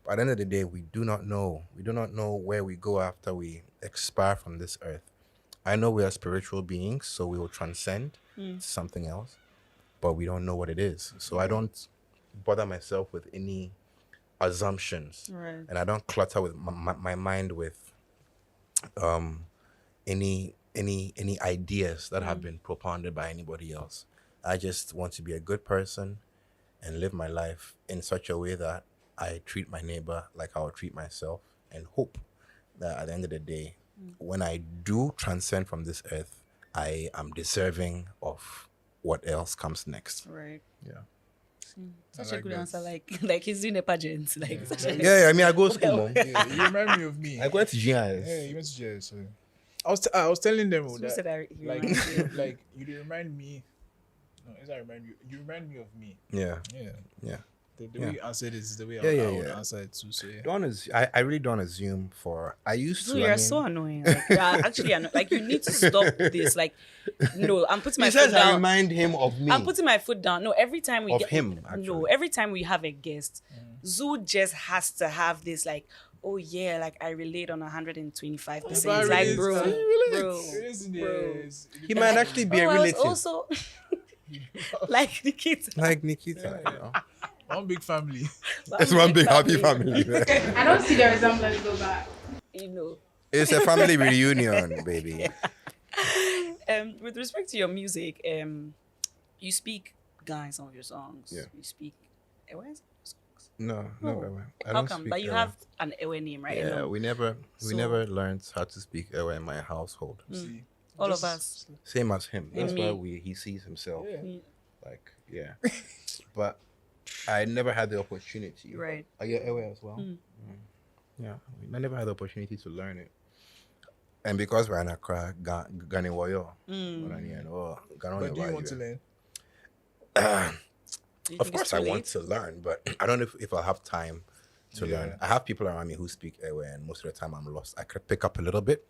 But at the end of the day, we do not know. We do not know where we go after we expire from this earth. I know we are spiritual beings, so we will transcend to something else, but we don't know what it is. So I don't bother myself with any assumptions, Right. and I don't clutter with my mind with any ideas that have been propounded by anybody else. I just want to be a good person and live my life in such a way that I treat my neighbor like I would treat myself, and hope that at the end of the day, when I do transcend from this earth, I am deserving of what else comes next. Right. Yeah. Such I a like good that. answer. Like he's doing a pageant. Like such a, Yeah, I mean, I go to school, mom. Yeah, you remind me of me. I went to GIS. Yeah, you went to jail. So I was telling them Who that, said I like, reminds you? like you did remind me. No, as I remind you, you remind me of me. Yeah, Yeah, yeah. the way you answered it is the way Yeah, I would yeah. answer it too. So yeah. I really don't assume for. I used Zuu, to. you're I mean, so annoying. Like, you're actually annoying. Like, you need to stop this. Like, no, I'm putting my he foot says I down. remind him of me. I'm putting my foot down. No, every time we Of get him, no, actually. every time we have a guest, Zuu just has to have this like, oh yeah, like I relate on 125%. But It's I like, relate, bro, I relate. bro, It is, bro. yes. He might actually be a I was relative, also like the kids. like Nikita. You know? One big family. It's one big happy family. I don't see the resemblance though, but You know. It's a family reunion, baby. With respect to your music, you speak Ga in some of your songs. Yeah. You speak Ewe in some of your songs. No, Oh. I How don't come? speak But you Ewe. have an Ewe name, right? Yeah, No. we never So- learned how to speak Ewe in my household. See, All just- of us. Same as him. That's me. why he sees himself Yeah. like but I never had the opportunity. Right. Are you Ewe as well? Yeah, I never had the opportunity to learn it. And because we're in Accra, Gani Wayo. But do you want to learn? Do you Of think it's course, too I late? want to learn, but I don't know if I'll have time to Yeah. learn. I have people around me who speak Ewe, and most of the time I'm lost. I could pick up a little bit,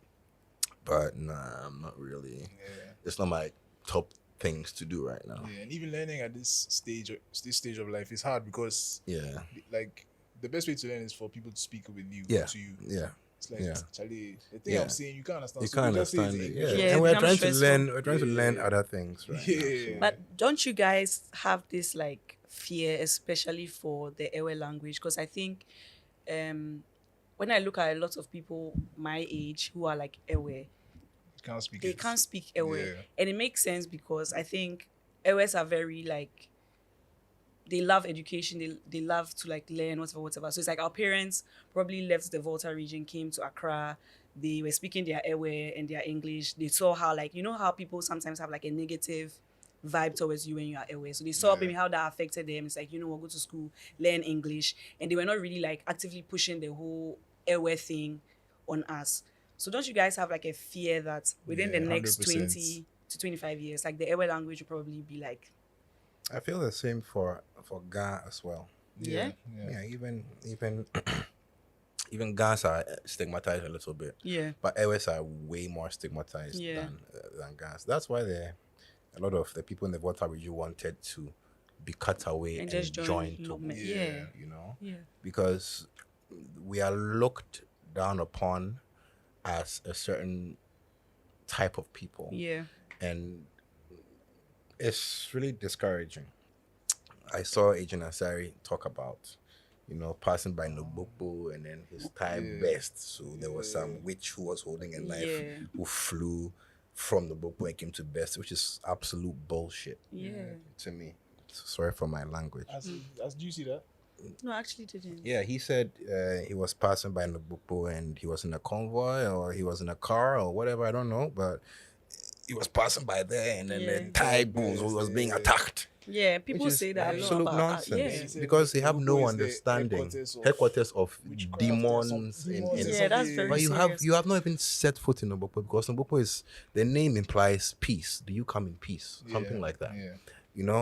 but nah, I'm not really. Yeah. It's not my top things to do right now. Yeah, and even learning at this stage of life is hard because Yeah, like the best way to learn is for people to speak with you yeah, to you. yeah. It's like Yeah. Charlie, the thing Yeah. I'm saying you can't understand. You so can't we just say understand in it. English. Yeah, Yeah, and it we're becomes trying stressful. to learn. We're trying to Yeah. learn other things right now. Yeah. But don't you guys have this like fear, especially for the Ewe language? Because I think when I look at a lot of people my age who are like Ewe, You can't speak they it. can't speak Ewe. Yeah. And it makes sense because I think Ewes are very like, they love education, they love to like learn, whatever. So it's like our parents probably left the Volta region, came to Accra, they were speaking their Ewe and their English. They saw how like, you know how people sometimes have like a negative vibe towards you when you are Ewe. So they saw maybe how that affected them. It's like, we'll go to school, learn English. And they were not really like actively pushing the whole Ewe thing on us. So don't you guys have like a fear that within the Yeah, next 100%. 20 to 25 years, like the Ewe language will probably be like, I feel the same for Ga as well. Yeah? Yeah, even even Gas are stigmatized a little bit. yeah. But Ewes are way more stigmatized Yeah. than Gas. That's why a lot of the people in the Volta region wanted to be cut away And and, just join join to movement. Yeah. you know, Yeah. because we are looked down upon as a certain type of people, Yeah. and It's really discouraging. I saw Agent Asari talk about, passing by Nobukbo and then his tie best. So there was some witch who was holding a knife who flew from Nobukbo and came to best, which is absolute bullshit. To me. Sorry for my language. Do you see that? No, I actually didn't. Yeah, he said he was passing by Nobukbo and he was in a convoy or he was in a car or whatever, I don't know, but he was passing by there and then the Thai bulls was being attacked. Yeah, people say that absolute a lot about nonsense because they have no understanding. Headquarters of demons. That's very But serious. you have not even set foot in Nobukbo because Nobukbo is, the name implies peace. Do you come in peace? Something like that.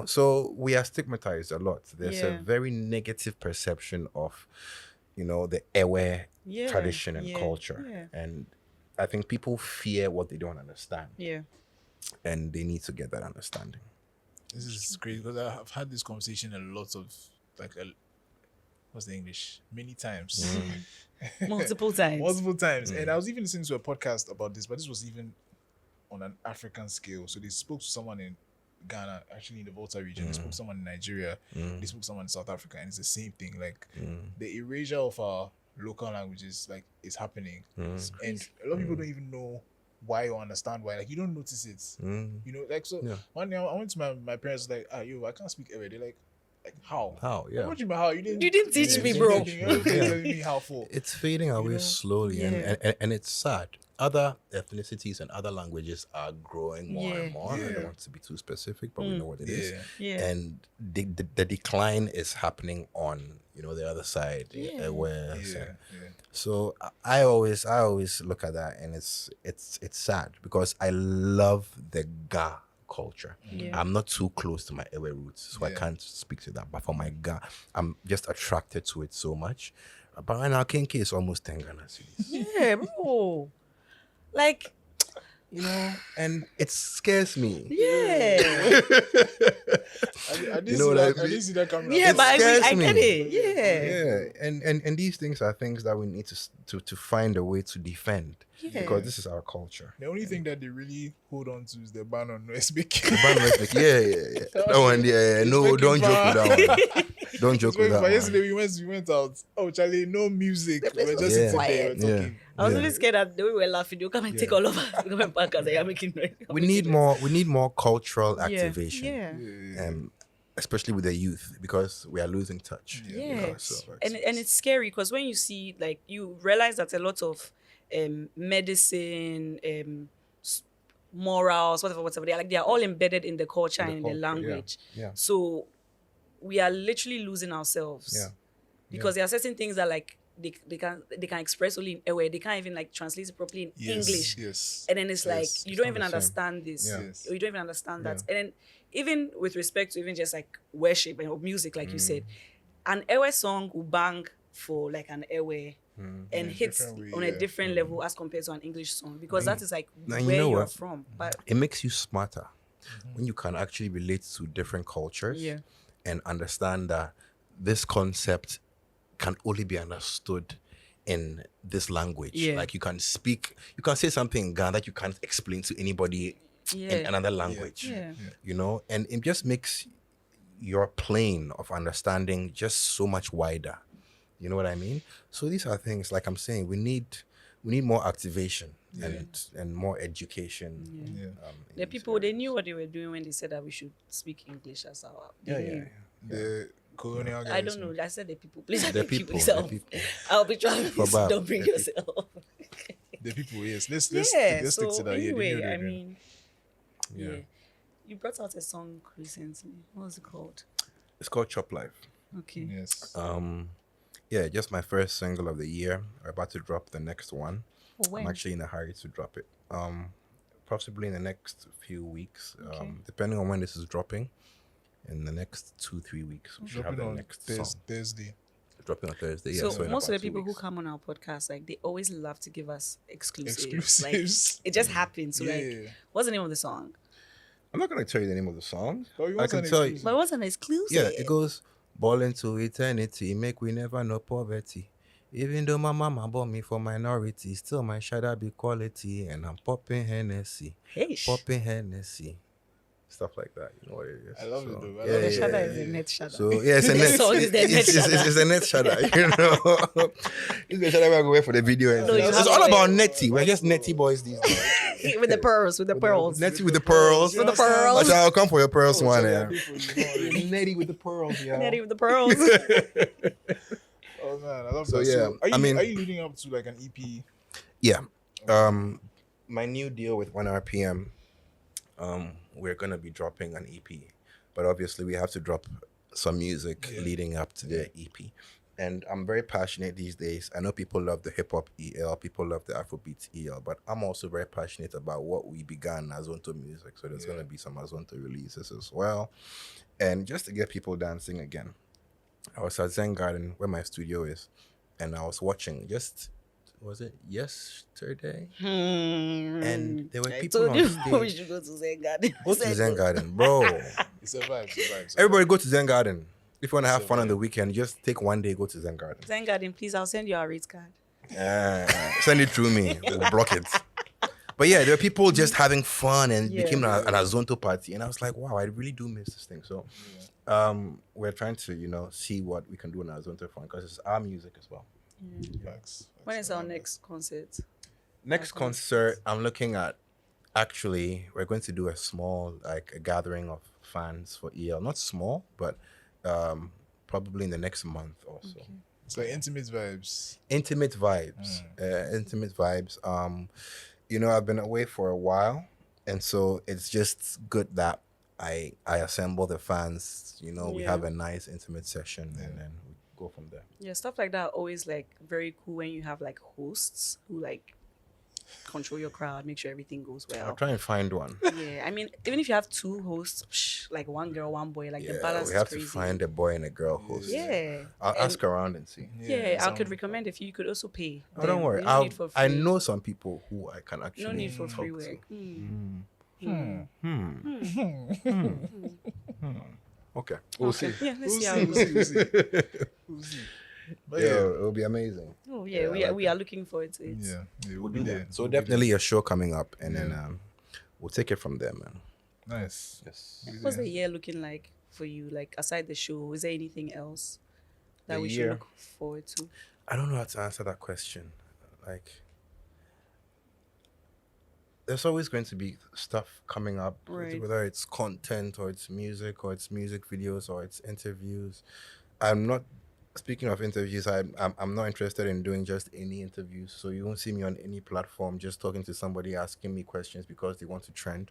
So we are stigmatized a lot. There's a very negative perception of, the Ewe tradition and culture. And I think people fear what they don't understand. And they need to get that understanding. This is great because I've had this conversation a lot of, what's the English? Many times. Multiple times. And I was even listening to a podcast about this, but this was even on an African scale. So they spoke to someone in Ghana, actually in the Volta region. They spoke to someone in Nigeria. They spoke to someone in South Africa, and it's the same thing. The erasure of our local languages, is happening, and a lot of people don't even know why or understand why. You don't notice it. One day I went to my parents, I can't speak Ewe. They're like, how? How? Yeah. What do you mean how? You didn't teach me, bro. You telling me how for? It's fading away slowly, and it's sad. Other ethnicities and other languages are growing more and more. I don't want to be too specific, but we know what it is. And the decline is happening on the other side. So I always look at that, and it's sad because I love the Ga culture. I'm not too close to my Ewe roots, so I can't speak to that. But for my Ga, I'm just attracted to it so much. But right now, Kinky is almost 10 Ghana cedis. Yeah, bro. And it scares me. Yeah. I didn't see that coming. Yeah, It but I scares me. get it. Yeah. And these things are things that we need to find a way to defend because this is our culture. The only thing that they really hold on to is the ban on noise making. The ban noise making. Yeah. That one, no, don't joke with that one. Don't joke with that But one. yesterday we went out. Oh, Charlie, no music. We're just sitting there, we're talking. I was really scared that the way we were laughing, they'll come and take all of us. Come and pack us. They are making noise. We need more cultural activation. Especially with the youth, because we are losing touch. And it's scary because when you see, you realize that a lot of medicine, morals, whatever, they are all embedded in the culture and in the language. So we are literally losing ourselves. Because there are certain things that they can express only in a way. They can't even translate it properly in English. And then it's you don't even understand this. Or you don't even understand that. And then even with respect to even just worship and music, you said, an Ewe song will bang for an Ewe and hits on a different level as compared to an English song because that is where you're from. But it makes you smarter when you can actually relate to different cultures and understand that this concept can only be understood in this language. You can say something in Ghana that you can't explain to anybody in another language. And it just makes your plane of understanding just so much wider. You know what I mean? So these are things, like I'm saying, we need more activation and more education. The people, they knew what they were doing when they said that we should speak English as our... The colonial guys. I don't know. I said the people. Please, The people. I'll be trying. Don't bring yourself. The people, yes. Let's stick to that. Anyway, you brought out a song recently. What was it called? It's called Chop Life. Okay. Yes. Just my first single of the year. We're about to drop the next one. When? I'm actually in a hurry to drop it. Possibly in the next few weeks. Depending on when this is dropping. In the next 2-3 weeks, we should have the next song. Thursday. Dropping on Thursday. So in most of the about 2 people who weeks. come on our podcast, they always love to give us exclusives. Exclusives. It just happens. So what's the name of the song? I'm not gonna tell you the name of the song. Oh, you I want can an tell you. exclusive? But it wasn't exclusive. Yeah, it goes ball into eternity, make we never know poverty. Even though my mama bought me for minority, still my shadow be quality, and I'm popping Hennessy. Hey. Popping Hennessy. stuff like that. You know what it is. I love it though. I Yeah, love The it. shadow is a net shadow. So yeah, it's a net. song is the net It's a net shadow. You know, it's the shadow we go wait for the video. And No, you it's have all to about wait. netty. We're just netty boys these days. With the pearls, with the pearls. Netty with the pearls. With the pearls. I'll come for your pearls one. Sorry, Yeah. happy for you, man. Netty with the pearls. Yeah. Netty with the pearls. Oh man, I love So, that. yeah, Are you I mean- leading up to like an E EP? Yeah. My new deal with 1RPM, we're gonna be dropping an EP, but obviously we have to drop some music leading up to the EP. And I'm very passionate these days. I know people love the hip hop EL, people love the Afrobeat EL, but I'm also very passionate about what we began as Azonto music. So there's gonna be some Azonto releases as well, and just to get people dancing again. I was at Zen Garden where my studio is, and I was watching was it yesterday? And there were I people told on you stage. we should go to Zen Garden. Go to Zen Garden, bro. It's a vibe. It's a vibe. Everybody go to Zen Garden. If you want to have fun on the weekend, just take one day, go to Zen Garden. Zen Garden, please, I'll send you our rate card. Send it through me. We'll block it. But yeah, there are people just having fun and Yeah. became an Azonto party. And I was like, wow, I really do miss this thing. So we're trying to, see what we can do in Azonto fun because it's our music as well. Facts. When is our next concert? Next concert, I'm looking at, actually, we're going to do a small, like a gathering of fans for EL. Not small, but probably in the next month or so. It's like intimate vibes. Intimate vibes. Intimate vibes. I've been away for a while, and so it's just good that I assemble the fans. We Yeah. have a nice intimate session, and then we go from there. Yeah, stuff like that are always like very cool when you have like hosts who like control your crowd, make sure everything goes I'll well. try and find one. Yeah, I mean, even if you have two hosts, like one girl, one boy, like the balance We have is crazy. to find a boy and a girl host. Yeah. I'll And- ask around and see. Yeah, I could recommend if you could also pay. Oh, don't them. worry. No need for I free. know some people who I can actually No need for talk free to. work. Okay, we'll see. Yeah, let's We'll see how see. it goes. We'll see. We'll see. But Yeah, yeah. it'll be amazing. Oh yeah, Yeah, we I are like we are looking forward to it. Yeah. We'll be there. So We'll be definitely a show coming up, and then we'll take it from there, man. there. Nice. Yes. What's the year looking like for you? Like aside the show, is there anything else that The we year? should look forward to? I don't know how to answer that question. Like, there's always going to be stuff coming up, Right. whether it's content or it's music videos or it's interviews. I'm not. Speaking of interviews, I'm not interested in doing just any interviews. So you won't see me on any platform just talking to somebody asking me questions because they want to trend.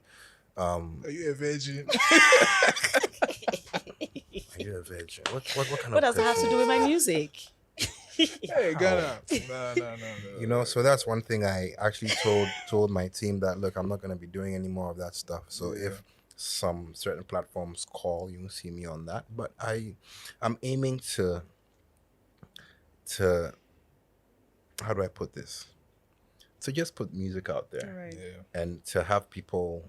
Are you a virgin? Are you a virgin? What kind What of does it have to question do is with my music? Hey, Ghana. No. So that's one thing I actually told my team that, look, I'm not going to be doing any more of that stuff. So if some certain platforms call, you will see me on that. But I'm aiming to how do I put this? To just put music out there Right. Yeah. and to have people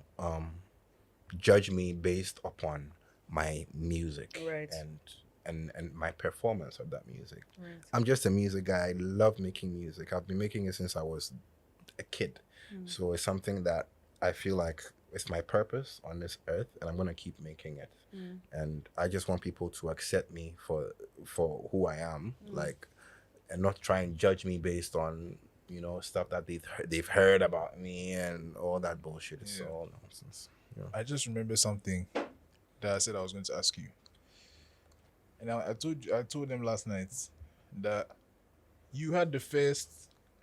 judge me based upon my music Right. and my performance of that music. Right. I'm just a music guy. I love making music. I've been making it since I was a kid. So it's something that I feel like it's my purpose on this earth, and I'm gonna keep making it. And I just want people to accept me for who I am, like, and not try and judge me based on stuff that they've heard about me and all that bullshit. It's all nonsense. I just remember something that I said I was going to ask you. And I told them last night that you had the first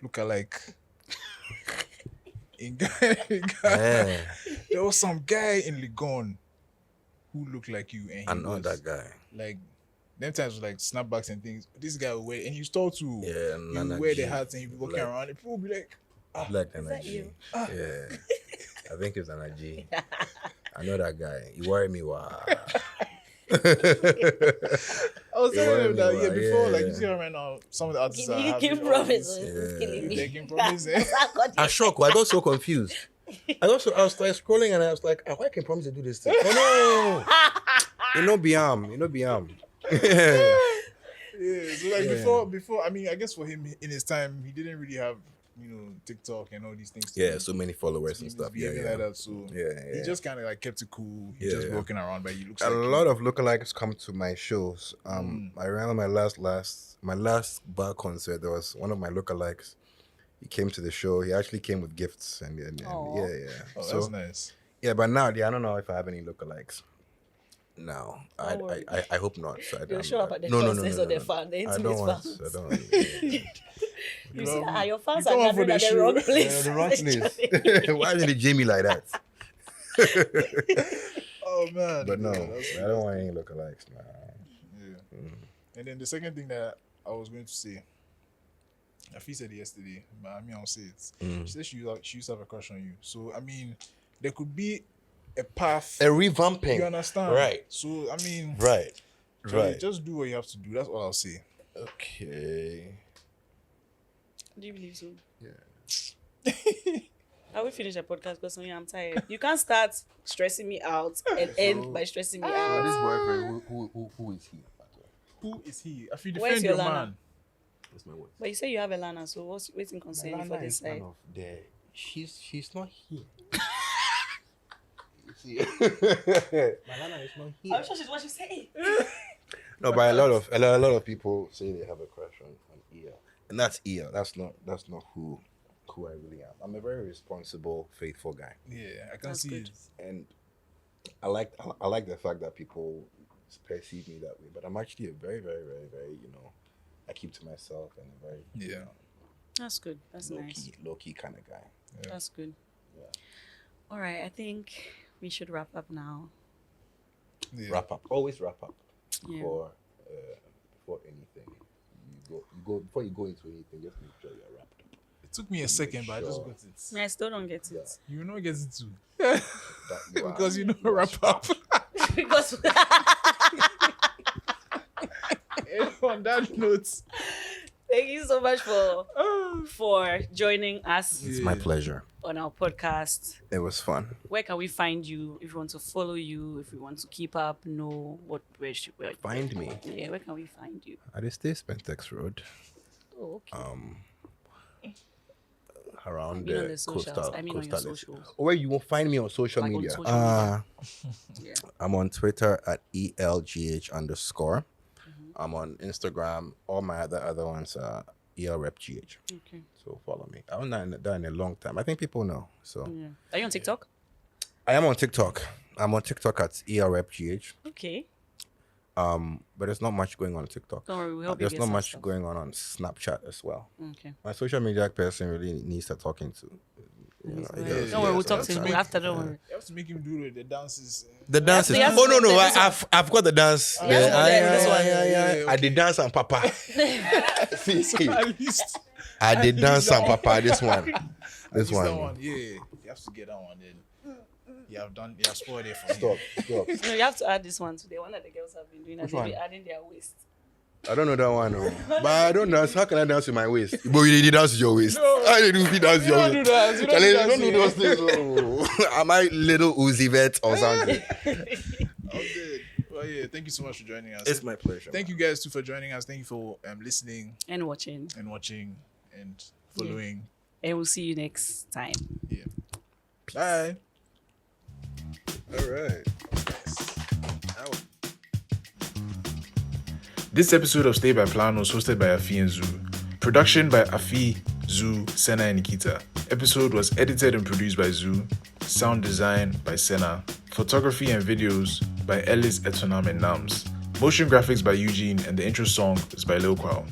lookalike in Ghana. Yeah, There was some guy in Legon who looked like you, and I he know was that guy. like, them times was like snapbacks and things. This guy would wear, and he started to Yeah, you Nana wear the G. hats and he be walking Like- around, and people would be like, Black that energy. you? Yeah. I think it's energy. I know that guy. He worried me. Wow. I was telling him that Yeah, before, like yeah. you see how right now some of the artists are You having keep all promises. these- It's killing me. They can promise it. I shocked. I got so confused. I was like scrolling and I was like, why can promise to do this thing? Oh no. You know Biam. Yeah, so like before, I mean, I guess for him in his time, he didn't really have TikTok and all these things. Yeah, so many followers and stuff. Yeah, Like that. So yeah. he just kind of like kept it cool. He just walking around, but he looks a like lot of lookalikes come to my shows. I remember my last bar concert. There was one of my lookalikes. He came to the show. He actually came with gifts and yeah. Oh, that's nice. Yeah, but now I don't know if I have any lookalikes. No, I hope not. So You'll show up at the concerts of the fans, the intimate fans. I don't want. You see, your fans are gathering at the wrong place. The wrong place. Why did they jam me like that? Oh man! But no, I don't want any lookalikes. Nah. Yeah. And then the second thing that I was going to say, Afi said it yesterday, but I mean I'll say it. She said she used to have a crush on you. So I mean, there could be a path, a revamping. You understand, right? So I mean, right. Just do what you have to do. That's all I'll say. Okay. Do you believe so? Yeah. I will finish the podcast because I'm tired. You can't start stressing me out and end by stressing me out. This boyfriend, who is he? Who is he? If you Where's defend your your Lana? man. That's my wife. But you say you have a Lana, so what's waiting concern for this side? She's not here. You see, my Lana is not here. I'm sure she's what she's saying. No, but a lot of people say they have a crush on EL, and that's EL. That's not who I really am. I'm a very responsible, faithful guy. Yeah, I can see it. And I like the fact that people perceive me that way. But I'm actually a very, very, very, very, I keep to myself and a very That's good. That's nice. Low key kind of guy. Yeah. That's good. Yeah. All right, I think we should wrap up now. Yeah. Wrap up. Always wrap up. Yeah. Before anything, you go before you go into anything. Just make sure you're wrapped up. It took me a second, but I just got it. I still don't get it. You will not get it too, because you don't wrap up. Because on that note, thank you so much for joining us. It's my pleasure. On our podcast. It was fun. Where can we find you if we want to follow you, if we want to keep up, know where find me? Yeah, where can we find you? I just stay Spentex Road. Oh, okay. Around on the socials. On your socials. Where you will find me on social media. I'm on Twitter at ELGH_. I'm on Instagram. All my other ones are ELRepGH. Okay. So follow me. I haven't done in a long time. I think people know. So yeah. Are you on TikTok? I am on TikTok. I'm on TikTok at ELRepGH. Okay. But there's not much going on TikTok. Don't worry, we'll help you. There's not much going on Snapchat as well. Okay. My social media person really needs to talking to. Don't worry, we'll talk to him after. Don't worry. You have to make him do the dances. The dances. Oh no! I've got the dance. I did dance on Papa. See. At least. I did dance on Papa. This one. That one. Yeah. You have to get that one then. You have spoiled it for me. Stop. No, you have to add this one today. One that the girls have been doing. They've been adding their waist. I don't know that one, no. But I don't dance. How can I dance with my waist? But you did dance with your waist. No. I didn't do dance with your waist. You don't do those things. Oh. Am I little Uzi Vet or something? Okay. Well, yeah. Thank you so much for joining us. It's my pleasure. Thank you guys too for joining us. Thank you for listening and watching and following. Yeah. And we'll see you next time. Yeah. Peace. Bye. All right. This episode of Stay by Plan was hosted by Afi Zuu. Production by Afi, Zuu, Senna, and Nikita. Episode was edited and produced by Zuu. Sound design by Senna. Photography and videos by Ellis Etonam and Nams. Motion graphics by Eugene, and the intro song is by Lil Kwaw.